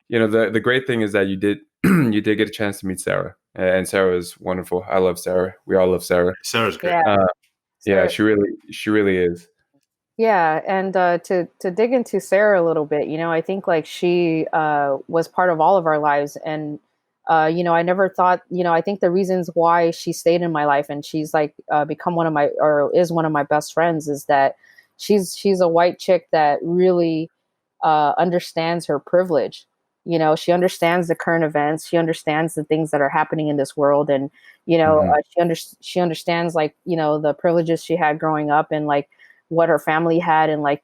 The great thing is that you did get a chance to meet Sarah, and Sarah is wonderful. I love Sarah. We all love Sarah. Sarah's great. Yeah, she really is. Yeah, and to dig into Sarah a little bit, I think like she was part of all of our lives, and I never thought, I think the reasons why she stayed in my life and she's like become is one of my best friends is that she's a white chick that really understands her privilege. She understands the current events. She understands the things that are happening in this world, and she understands like the privileges she had growing up and like what her family had, and like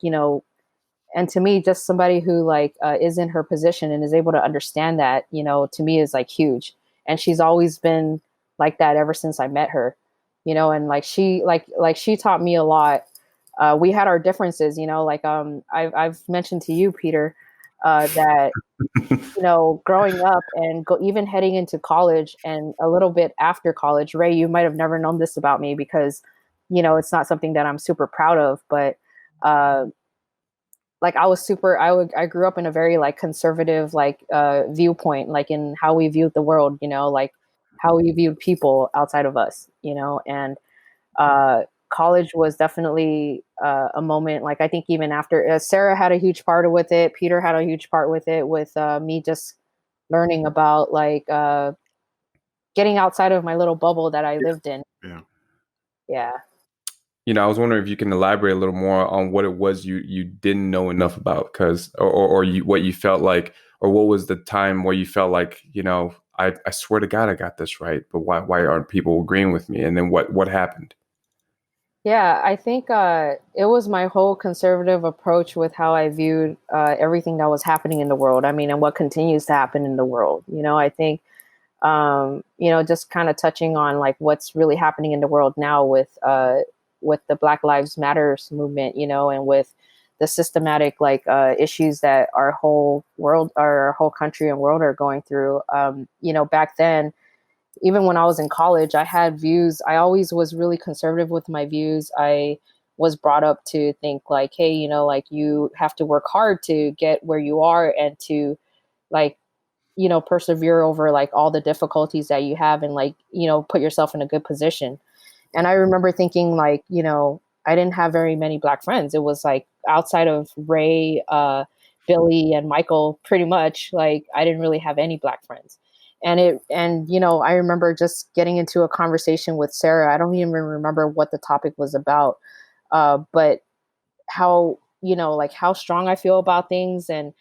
And to me, just somebody who like is in her position and is able to understand that, to me is like huge. And she's always been like that ever since I met her, and like she taught me a lot. We had our differences, like I've mentioned to you, Peter, that growing up and even heading into college and a little bit after college, Ray, you might have never known this about me because, it's not something that I'm super proud of, but like I grew up in a very like conservative like viewpoint, like in how we viewed the world, like how we viewed people outside of us, and college was definitely a moment. Like I think even after Sarah had a huge part with it, Peter had a huge part with it, with me just learning about like getting outside of my little bubble that I lived in. Yeah. I was wondering if you can elaborate a little more on what it was you didn't know enough about, because or you, what you felt like, or what was the time where you felt like, I swear to God I got this right, but why aren't people agreeing with me? And then what happened? Yeah, I think it was my whole conservative approach with how I viewed everything that was happening in the world. I mean, and what continues to happen in the world. I think, just kind of touching on like what's really happening in the world now with the Black Lives Matters movement, and with the systematic like issues that our whole world, our whole country and world are going through. Back then, even when I was in college, I had views. I always was really conservative with my views. I was brought up to think like, hey, like you have to work hard to get where you are and to like, persevere over like all the difficulties that you have and like, put yourself in a good position. And I remember thinking like, I didn't have very many Black friends. It was like outside of Ray, Billy and Michael, pretty much like I didn't really have any Black friends. And I remember just getting into a conversation with Sarah. I don't even remember what the topic was about, but how, like how strong I feel about things and,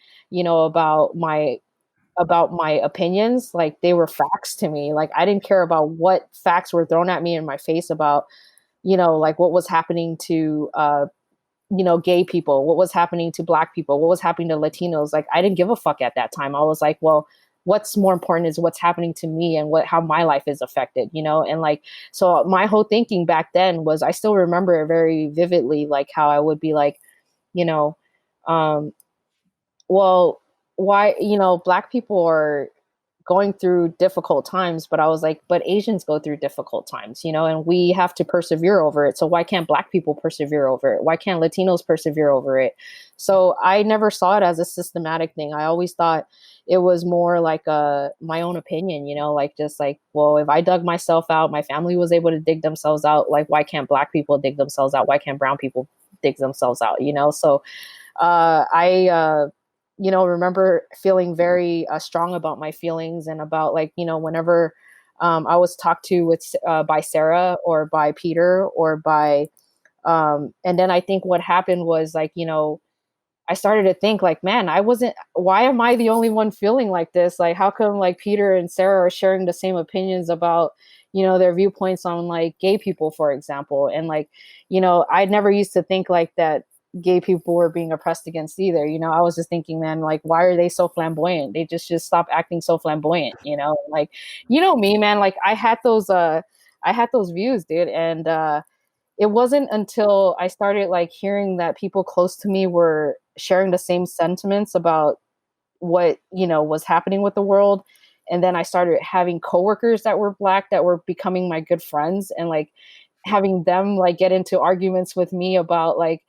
about my opinions, like they were facts to me. Like I didn't care about what facts were thrown at me in my face about, like what was happening to, gay people, what was happening to Black people, what was happening to Latinos. Like I didn't give a fuck at that time. I was like, well, what's more important is what's happening to me and how my life is affected, and like, so my whole thinking back then was, I still remember it very vividly, like how I would be like, you know, um, well, why, Black people are going through difficult times, but I was like, but Asians go through difficult times, and we have to persevere over it. So why can't Black people persevere over it? Why can't Latinos persevere over it? So I never saw it as a systematic thing. I always thought it was more like my own opinion, like just like, well, if I dug myself out, my family was able to dig themselves out. Like, why can't Black people dig themselves out? Why can't brown people dig themselves out? So I remember feeling very strong about my feelings and about like, whenever I was talked to by Sarah or by Peter or by, and then I think what happened was like, I started to think like, man, why am I the only one feeling like this? Like, how come like Peter and Sarah are sharing the same opinions about, their viewpoints on like gay people, for example. And like, I never used to think like that gay people were being oppressed against either. I was just thinking, man, like, why are they so flamboyant? They just stop acting so flamboyant, like, me, man, like I had those views, dude. And it wasn't until I started like hearing that people close to me were sharing the same sentiments about what, was happening with the world. And then I started having coworkers that were Black that were becoming my good friends, and like having them like get into arguments with me about like,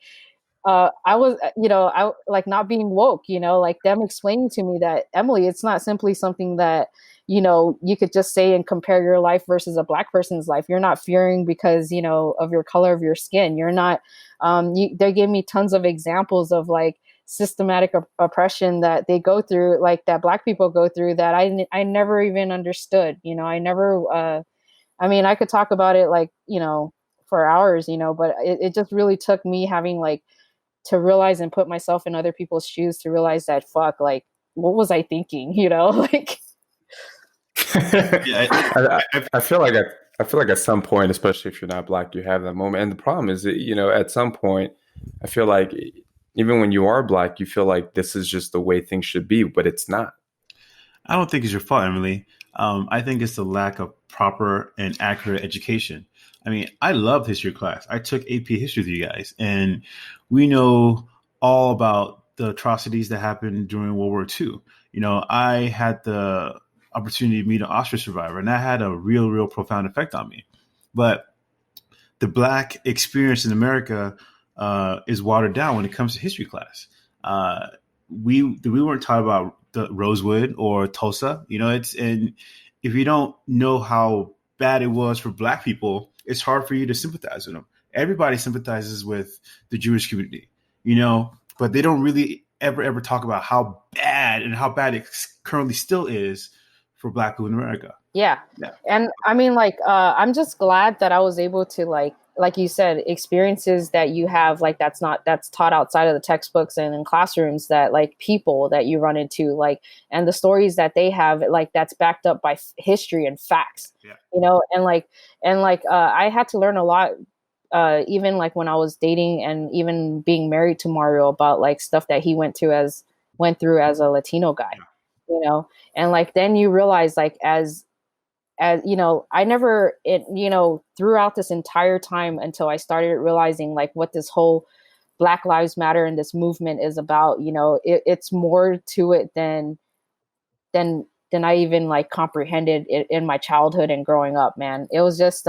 I was, I like not being woke, like them explaining to me that, Emilee, it's not simply something that, you could just say and compare your life versus a Black person's life. You're not fearing because, of your color of your skin. You're not, they gave me tons of examples of like systematic oppression that they go through, like that Black people go through, that I never even understood, I never, I mean, I could talk about it like, for hours, but it just really took me having like, to realize and put myself in other people's shoes to realize that, fuck, like, what was I thinking? Like. Yeah, I feel like at some point, especially if you're not Black, you have that moment. And the problem is that, at some point, I feel like, even when you are Black, you feel like this is just the way things should be, but it's not. I don't think it's your fault, Emilee. I think it's the lack of proper and accurate education. I mean, I love history class. I took AP history with you guys, and we know all about the atrocities that happened during World War II. You know, I had the opportunity to meet an Auschwitz survivor, and that had a real profound effect on me. But the Black experience in America is watered down when it comes to history class. We weren't taught about the Rosewood or Tulsa. You know, and if you don't know how bad it was for Black people, it's hard for you to sympathize with them. Everybody sympathizes with the Jewish community, you know, but they don't really ever talk about how bad it currently still is for Black people in America. Yeah. And I mean, like, I'm just glad that I was able to, like you said, experiences that you have, like, that's taught outside of the textbooks and in classrooms, that, like, people that you run into, like, and the stories that they have, like, that's backed up by history and facts, you know, and I had to learn a lot, even like when I was dating and even being married to Mario, about like stuff that he went through as a Latino guy, you know, and like, then you realize, like, as you know, I never, you know, throughout this entire time until I started realizing like what this whole Black Lives Matter and this movement is about, you know, it's more to it than I even like comprehended it in my childhood and growing up, man. It was just,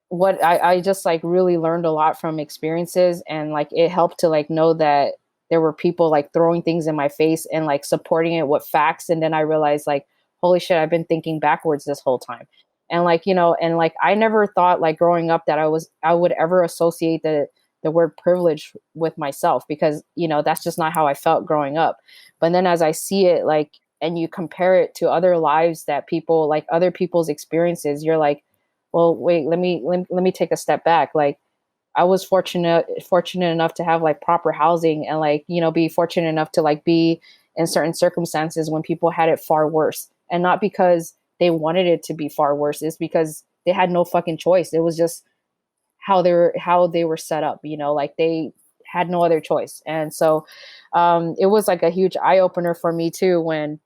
what I just like really learned a lot from experiences, and like it helped to like know that there were people like throwing things in my face and like supporting it with facts. And then I realized, like, holy shit, I've been thinking backwards this whole time. And like, you know, and like I never thought, like, growing up, that I would ever associate the word privilege with myself, because, you know, that's just not how I felt growing up. But then as I see it, like, and you compare it to other lives that people, like other people's experiences, you're like, well, wait, let me take a step back. Like, I was fortunate enough to have like proper housing, and like, you know, be fortunate enough to like be in certain circumstances when people had it far worse, and not because they wanted it to be far worse. It's because they had no fucking choice. It was just how they were set up, you know, like they had no other choice. And so it was like a huge eye opener for me too, when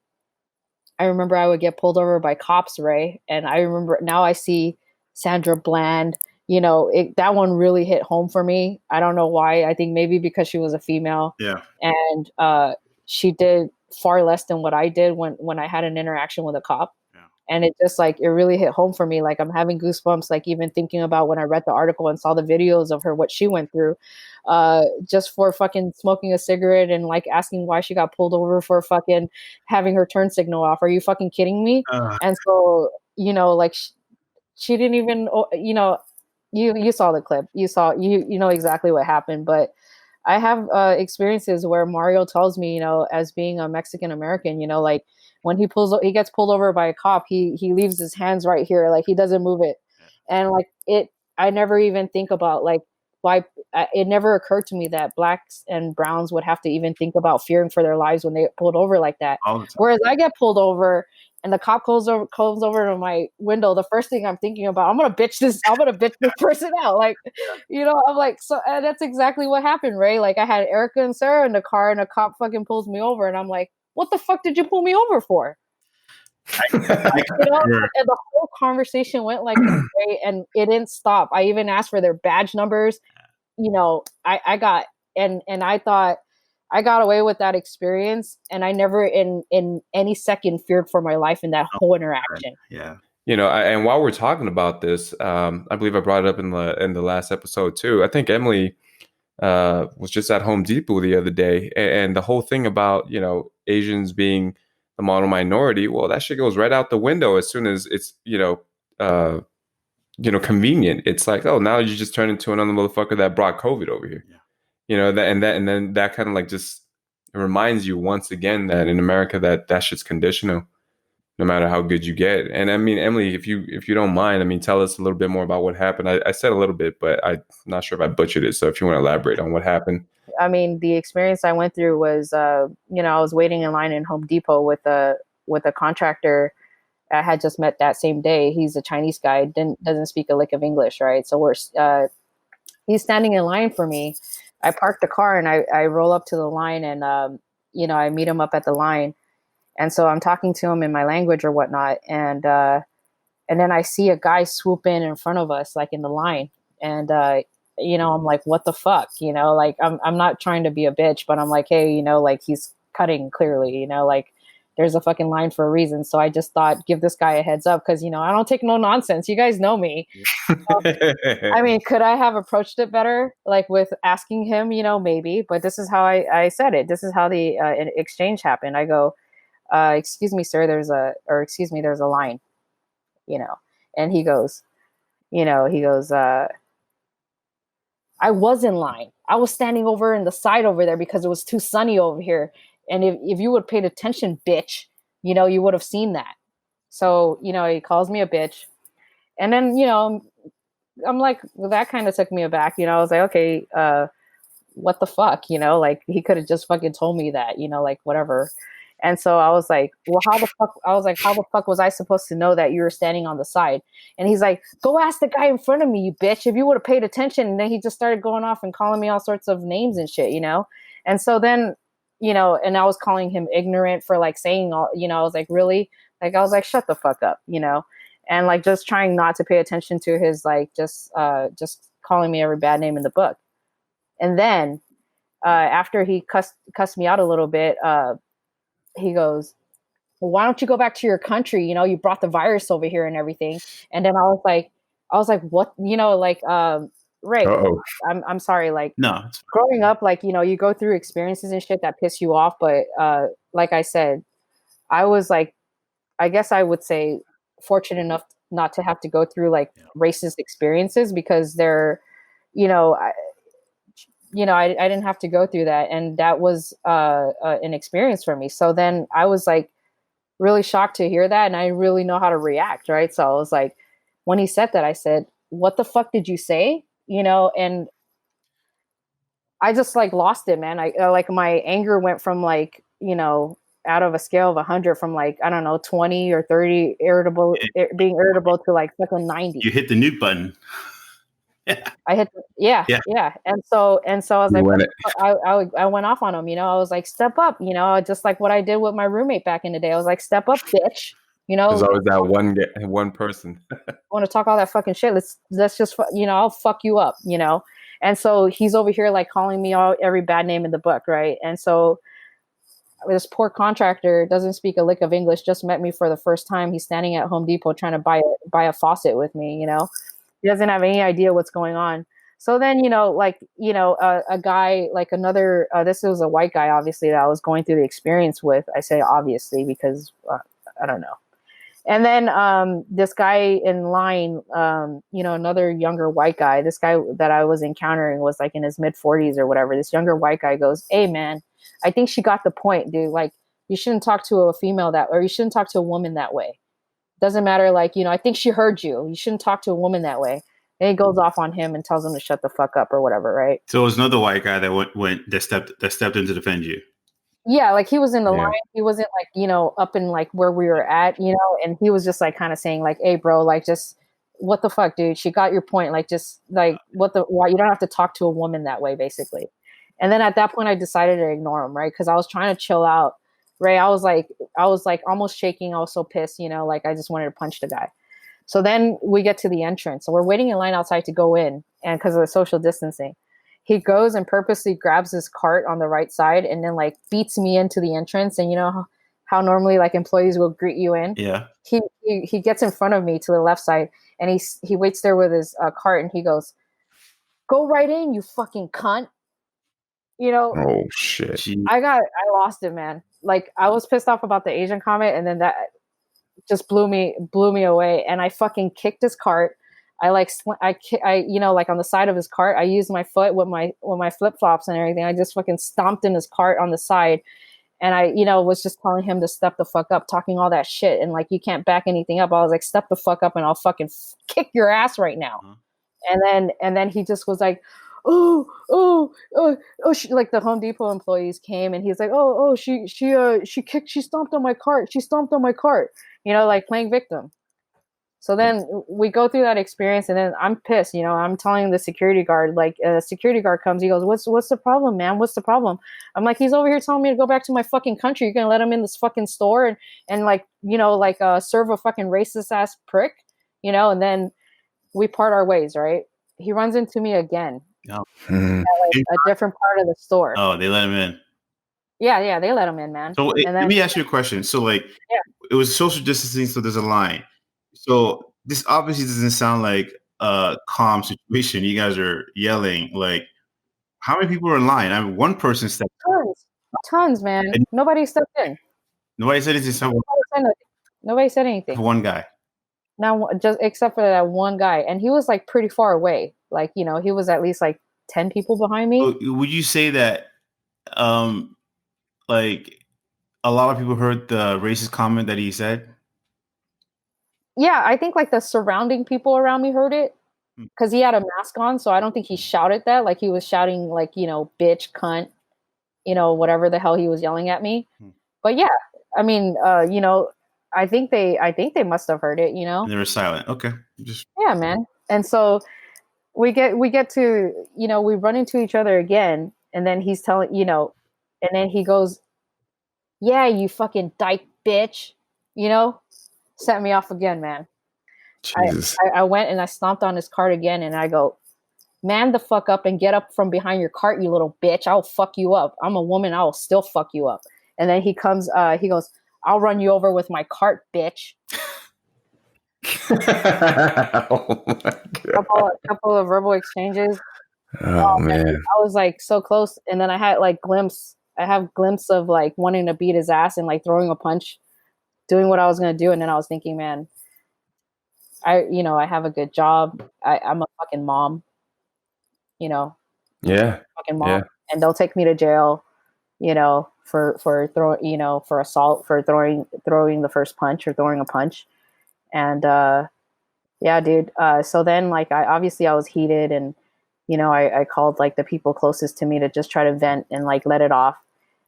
I remember I would get pulled over by cops, Ray. And I remember now I see Sandra Bland, you know, that one really hit home for me. I don't know why. I think maybe because she was a female. Yeah. And she did far less than what I did when I had an interaction with a cop. Yeah. And it just like, it really hit home for me. Like, I'm having goosebumps, like even thinking about when I read the article and saw the videos of her, what she went through, just for fucking smoking a cigarette and like asking why she got pulled over for fucking having her turn signal off. Are you fucking kidding me? And so, you know, like she didn't even, you know, you saw the clip, you know exactly what happened. But I have experiences where Mario tells me, you know, as being a Mexican American, you know, like when he gets pulled over by a cop, he leaves his hands right here, like he doesn't move it. And like I never even think about like why. It never occurred to me that blacks and browns would have to even think about fearing for their lives when they get pulled over like that. Whereas I get pulled over and the cop comes over to my window, the first thing I'm thinking about, I'm gonna bitch this person out. Like, you know, I'm like, so that's exactly what happened, Ray. Like, I had Erica and Sarah in the car, and a cop fucking pulls me over, and I'm like, what the fuck did you pull me over for? You know, and the whole conversation went like that, Ray, and it didn't stop. I even asked for their badge numbers. You know, I got, and I thought I got away with that experience, and I never in any second feared for my life in that whole interaction. Yeah. You know, and while we're talking about this, I believe I brought it up in the last episode too. I think Emilee was just at Home Depot the other day, and the whole thing about, you know, Asians being the model minority, well, that shit goes right out the window as soon as it's, convenient. It's like, oh, now you just turn into another motherfucker that brought COVID over here. Yeah. You know, and then that kind of like just reminds you once again that in America that shit's conditional, no matter how good you get. And I mean, Emilee, if you don't mind, I mean, tell us a little bit more about what happened. I said a little bit, but I'm not sure if I butchered it. So if you want to elaborate on what happened. I mean, the experience I went through was, you know, I was waiting in line in Home Depot with a contractor I had just met that same day. He's a Chinese guy, doesn't speak a lick of English, right? So he's standing in line for me. I park the car and I roll up to the line and, I meet him up at the line. And so I'm talking to him in my language or whatnot. And then I see a guy swoop in front of us, like in the line. And, I'm like, what the fuck? Like I'm not trying to be a bitch, but I'm like, hey, like he's cutting clearly, like there's a fucking line for a reason. So I just thought, give this guy a heads up. Cause I don't take no nonsense. You guys know me. I mean, could I have approached it better? Like with asking him, maybe, but this is how I said it. This is how the exchange happened. I go, excuse me, sir, excuse me, there's a line, and he goes, I was in line. I was standing over in the side over there because it was too sunny over here. And if you would have paid attention, bitch, you would have seen that. So, he calls me a bitch. And then, I'm like, well, that kind of took me aback. I was like, okay, what the fuck? Like he could have just fucking told me that, like whatever. And so I was like, well, how the fuck was I supposed to know that you were standing on the side? And he's like, go ask the guy in front of me, you bitch, if you would have paid attention. And then he just started going off and calling me all sorts of names and shit, And so then, and I was calling him ignorant for like saying all, I was like, really? Like, I was like, shut the fuck up, and like just trying not to pay attention to his like just calling me every bad name in the book. And then after he cussed me out a little bit, he goes, well, why don't you go back to your country? You brought the virus over here and everything. And then I was like, what? Ray, Uh-oh. I'm sorry. Like, no, growing up, like, you go through experiences and shit that piss you off. But like I said, I was like, I guess I would say fortunate enough not to have to go through like racist experiences because they're, I didn't have to go through that. And that was an experience for me. So then I was like really shocked to hear that. And I really know how to react. Right. So I was like, when he said that, I said, what the fuck did you say? And I just like lost it, man. I like my anger went from like, out of a scale of 100 from like, I don't know, 20 or 30 being irritable to like fucking 90. You hit the nuke button. I hit, yeah. And so I was You like, win it. I went off on him, I was like, step up, just like what I did with my roommate back in the day. I was like, step up, bitch. There's always that one person. Want to talk all that fucking shit? Let's just, I'll fuck you up, And so he's over here like calling me every bad name in the book, right? And so this poor contractor doesn't speak a lick of English, just met me for the first time. He's standing at Home Depot trying to buy a faucet with me, He doesn't have any idea what's going on. So then, a guy, like another, this was a white guy, obviously, that I was going through the experience with. I say obviously because I don't know. And then this guy in line, another younger white guy, this guy that I was encountering was like in his mid 40s or whatever. This younger white guy goes, hey, man, I think she got the point, dude. Like, you shouldn't talk to a female or you shouldn't talk to a woman that way. Doesn't matter. Like, I think she heard you. You shouldn't talk to a woman that way. And he goes off on him and tells him to shut the fuck up or whatever, right? So it was another white guy that stepped in to defend you. Yeah, like he was in the line. He wasn't like, up in like where we were at, and he was just like kind of saying like, hey, bro, like just what the fuck, dude? She got your point. Like, just like why you don't have to talk to a woman that way, basically. And then at that point, I decided to ignore him, right? Because I was trying to chill out. Ray, I was like almost shaking. I was so pissed, like I just wanted to punch the guy. So then we get to the entrance. So we're waiting in line outside to go in, and because of the social distancing, he goes and purposely grabs his cart on the right side and then like beats me into the entrance. And you know how normally like employees will greet you in? Yeah. He gets in front of me to the left side, and he waits there with his cart, and he goes, "Go right in, you fucking cunt." Oh shit. I lost it, man. Like I was pissed off about the Asian comment, and then that just blew me away. And I fucking kicked his cart. I like like on the side of his cart, I used my foot with my flip flops and everything. I just fucking stomped in his cart on the side, and I was just telling him to step the fuck up, talking all that shit, and like you can't back anything up. I was like, step the fuck up, and I'll fucking kick your ass right now. Uh-huh. And then he just was like, oh, like the Home Depot employees came, and he's like, she stomped on my cart. She stomped on my cart, like playing victim. So then we go through that experience, and then I'm pissed. I'm telling the security guard, like, a security guard comes. He goes, "What's the problem, man? What's the problem?" I'm like, "He's over here telling me to go back to my fucking country. You're gonna let him in this fucking store and like, serve a fucking racist ass prick, And then we part our ways, right? He runs into me again Oh. at like a different part of the store. Oh, they let him in. Yeah, they let him in, man. So And then, let me ask you a question. So, like, it was social distancing, so there's a line. So this obviously doesn't sound like a calm situation. You guys are yelling. Like, how many people are in line? I mean, one person stepped. tons, man. Nobody stepped in. Nobody said anything. Nobody said anything. One guy. Now, just except for that one guy, and he was like pretty far away. Like, he was at least like 10 people behind me. So would you say that, like, a lot of people heard the racist comment that he said? Yeah, I think like the surrounding people around me heard it because he had a mask on. So I don't think he shouted that. Like, he was shouting like, bitch, cunt, whatever the hell he was yelling at me. But yeah, I mean, I think they must have heard it, And they were silent. Okay. Yeah, man. And so we get to, we run into each other again, and then he's telling, and then he goes, "Yeah, you fucking dyke bitch," set me off again, man. Jesus. I went and I stomped on his cart again, and I go, "Man the fuck up and get up from behind your cart, you little bitch. I'll fuck you up. I'm a woman. I'll still fuck you up." And then he comes, he goes, "I'll run you over with my cart, bitch." Oh my God. Couple of verbal exchanges. Oh man. I was like so close, and then I had like glimpse of like wanting to beat his ass and like throwing a punch, doing what I was gonna do, and then I was thinking, man, I have a good job. I'm a fucking mom, Yeah. fucking mom, Yeah. and they'll take me to jail, for throwing, for assault, for throwing the first punch or throwing a punch, and yeah, dude. So then, like, I was heated, and I called like the people closest to me to just try to vent and like let it off.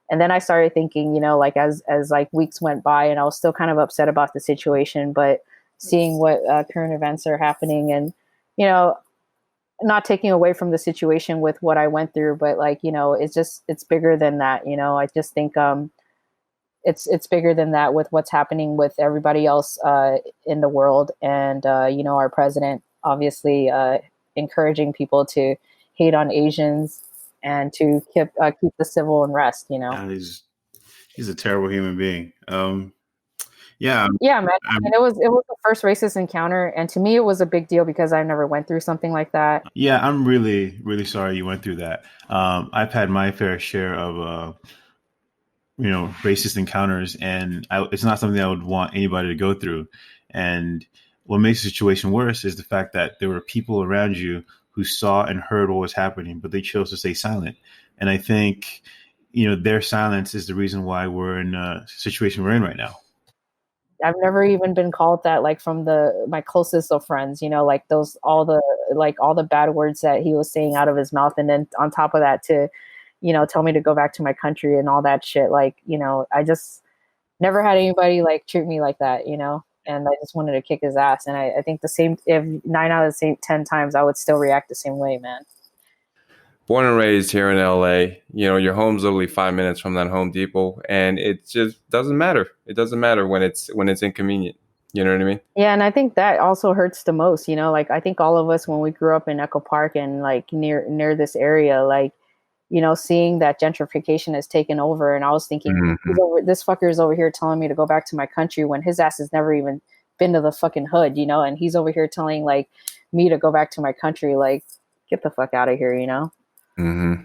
And then I started thinking, like as like weeks went by, and I was still kind of upset about the situation, but seeing what current events are happening, and not taking away from the situation with what I went through, but like it's bigger than that. I just think it's bigger than that with what's happening with everybody else in the world, and our president obviously encouraging people to hate on Asians and to keep the civil unrest. He's a terrible human being. Yeah, man. And it was the first racist encounter, and to me, it was a big deal because I never went through something like that. Yeah, I'm really, really sorry you went through that. I've had my fair share of racist encounters, and it's not something I would want anybody to go through. And what makes the situation worse is the fact that there were people around you who saw and heard what was happening, but they chose to stay silent. And I think, their silence is the reason why we're in a situation we're in right now. I've never even been called that, like from my closest of friends, like all the bad words that he was saying out of his mouth. And then on top of that to, tell me to go back to my country and all that shit. Like, I just never had anybody like treat me like that, and I just wanted to kick his ass. And I think if 9 out of the 10 times I would still react the same way, man. Born and raised here in LA, your home's literally 5 minutes from that Home Depot, and it just doesn't matter. It doesn't matter when it's inconvenient. You know what I mean? Yeah, and I think that also hurts the most. Like I think all of us, when we grew up in Echo Park and like near this area, like seeing that gentrification has taken over, and I was thinking, this fucker is over here telling me to go back to my country when his ass has never even been to the fucking hood, and he's over here telling like me to go back to my country. Like, get the fuck out of here, Mm-hmm.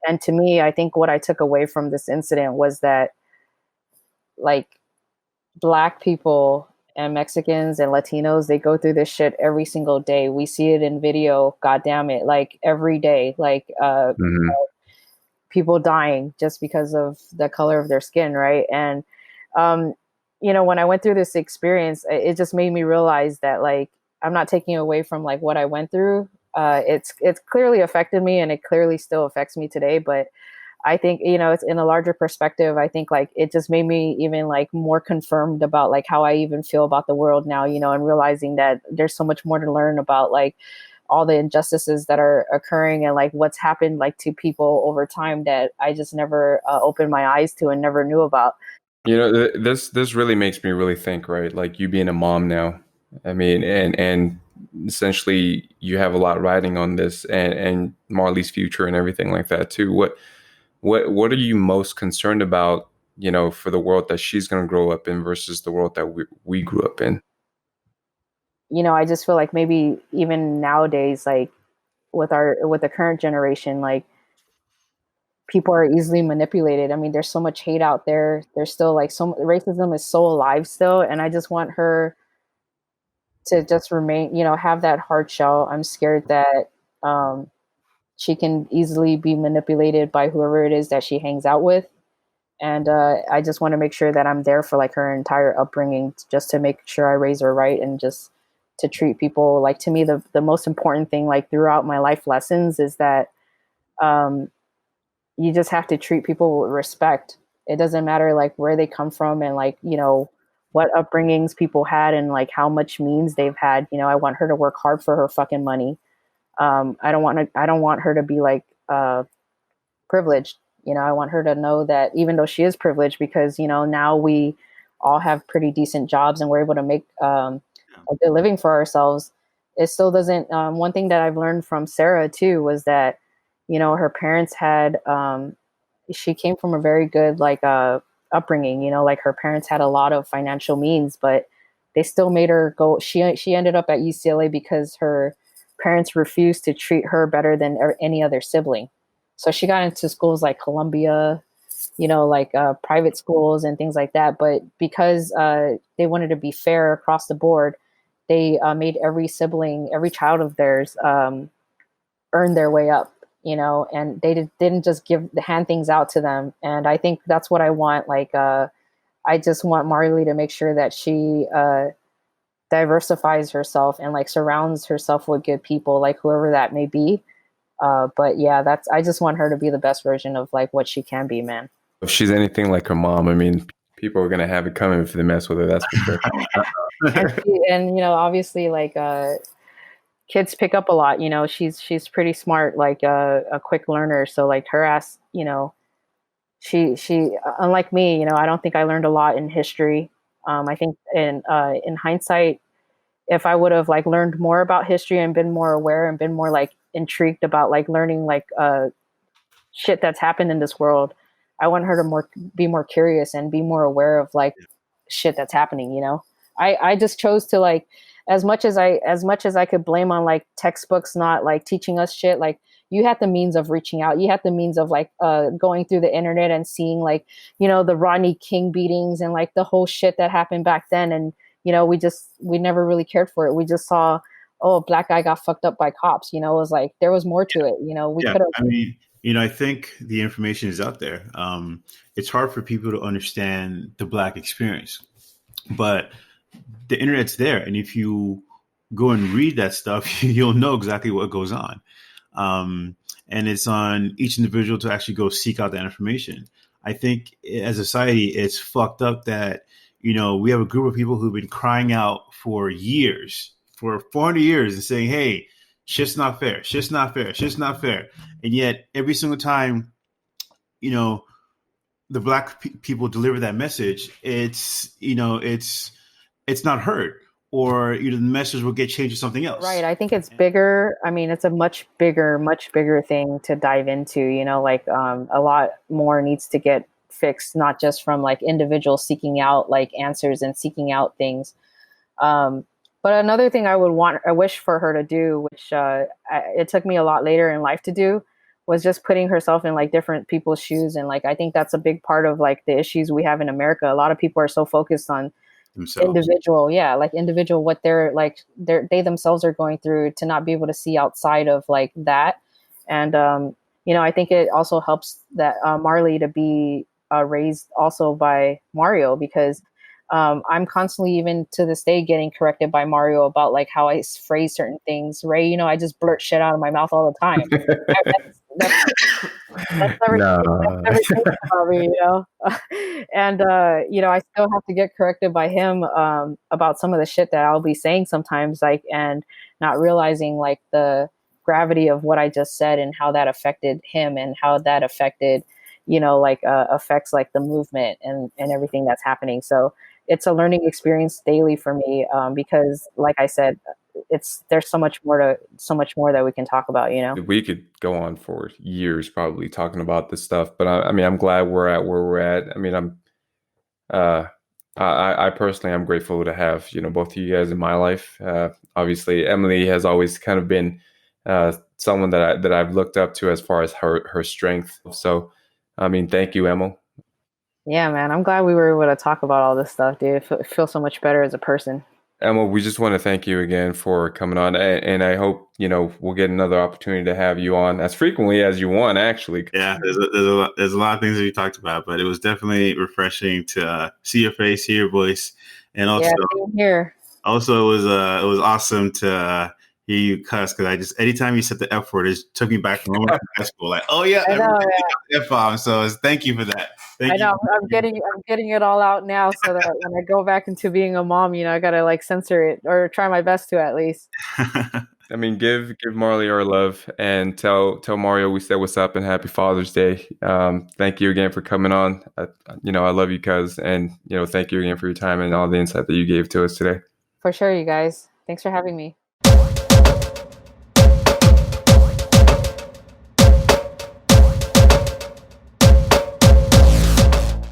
And to me, I think what I took away from this incident was that, like, Black people and Mexicans and Latinos, they go through this shit every single day. We see it in video, God damn it, like every day, like people dying just because of the color of their skin, right? And when I went through this experience, it just made me realize that, like, I'm not taking away from like what I went through. It's clearly affected me, and it clearly still affects me today. But I think, it's in a larger perspective. I think like it just made me even like more confirmed about like how I even feel about the world now, and realizing that there's so much more to learn about like all the injustices that are occurring and like what's happened like to people over time that I just never opened my eyes to and never knew about. This really makes me really think, right? Like you being a mom now. I mean, and essentially you have a lot riding on this and Marley's future and everything like that too. What are you most concerned about, for the world that she's going to grow up in versus the world that we grew up in? I just feel like maybe even nowadays, like with the current generation, like people are easily manipulated. I mean, there's so much hate out there. There's still like racism is so alive still, and I just want her to just remain, have that hard shell. I'm scared that she can easily be manipulated by whoever it is that she hangs out with. And I just want to make sure that I'm there for like her entire upbringing, just to make sure I raise her right and just to treat people like, to me, the most important thing like throughout my life lessons is that you just have to treat people with respect. It doesn't matter like where they come from and like, what upbringings people had and like how much means they've had. I want her to work hard for her fucking money. I don't want her to be like privileged. I want her to know that even though she is privileged, because now we all have pretty decent jobs and we're able to make a good living for ourselves. It still doesn't. One thing that I've learned from Sarah too was that her parents had. She came from a very good like upbringing. Like her parents had a lot of financial means, but they still made her go. She ended up at UCLA because her parents refused to treat her better than any other sibling. So she got into schools like Columbia, like private schools and things like that. But because they wanted to be fair across the board, they made every sibling, every child of theirs earn their way up, and they didn't just hand things out to them. And I think that's what I want. Like, I just want Marley to make sure that she diversifies herself and like surrounds herself with good people, like whoever that may be. But yeah, I just want her to be the best version of like what she can be, man. If she's anything like her mom, I mean, people are gonna have it coming if they mess with her. That's for sure. and obviously, like kids pick up a lot. She's pretty smart, like a quick learner. So like her ass, she unlike me, I don't think I learned a lot in history. I think in hindsight, if I would have like learned more about history and been more aware and been more like intrigued about like learning like shit that's happened in this world, I want her to be more curious and be more aware of like shit that's happening. I just chose to like, as much as I could blame on like textbooks not like teaching us shit, like you had the means of reaching out. You had the means of like going through the internet and seeing like, the Rodney King beatings and like the whole shit that happened back then. And we never really cared for it. We just saw, oh, a black guy got fucked up by cops. It was like there was more to it. We could have. I mean, I think the information is out there. It's hard for people to understand the Black experience, but the internet's there, and if you go and read that stuff, you'll know exactly what goes on. And it's on each individual to actually go seek out that information. I think as a society, it's fucked up that we have a group of people who've been crying out for years, for 400 years, and saying, "Hey, shit's not fair. Shit's not fair. Shit's not fair." And yet, every single time, the Black people deliver that message, it's not heard, or the message will get changed to something else. Right. I think it's bigger. I mean, it's a much bigger thing to dive into. Like a lot more needs to get fixed, not just from like individuals seeking out like answers and seeking out things. But another thing I wish for her to do, which it took me a lot later in life to do, was just putting herself in like different people's shoes. And like, I think that's a big part of like the issues we have in America. A lot of people are so focused on themselves. Individual, what they're like, they themselves are going through, to not be able to see outside of like that. And, I think it also helps that Marley to be raised also by Mario, because I'm constantly, even to this day, getting corrected by Mario about like how I phrase certain things. Ray, I just blurt shit out of my mouth all the time. that's everything. That's No. everything about me, you know. And you know, I still have to get corrected by him about some of the shit that I'll be saying sometimes, like, and not realizing like the gravity of what I just said and how that affected him and how that affected, you know, like affects like the movement and everything that's happening. So it's a learning experience daily for me because, like I said, there's so much more that we can talk about, you know. We could go on for years probably talking about this stuff, but I mean, I'm glad we're at where we're at. I mean, uh, I personally, I'm grateful to have, you know, both of you guys in my life. Obviously, Emilee has always kind of been someone that I've looked up to as far as her strength. So, I mean, thank you, Emil. Yeah, man. I'm glad we were able to talk about all this stuff, dude. It feels so much better as a person. Emma, we just want to thank you again for coming on, and I hope, you know, we'll get another opportunity to have you on as frequently as you want, actually. Yeah, there's a lot of things that you talked about, but it was definitely refreshing to see your face, hear your voice, and Yeah, same here. also it was awesome to hear you cuss, because I just, anytime you said the F word, it took me back to when we were in high school. Like, oh yeah, I know, everybody yeah. got the F bomb. So thank you for that. Thank I you. know. I'm getting it all out now, so that when I go back into being a mom, you know, I gotta like censor it or try my best to at least. I mean, give Marley our love and tell Mario we said what's up and happy Father's Day. Thank you again for coming on. You know, I love you, cuz, and you know, thank you again for your time and all the insight that you gave to us today. For sure, you guys. Thanks for having me.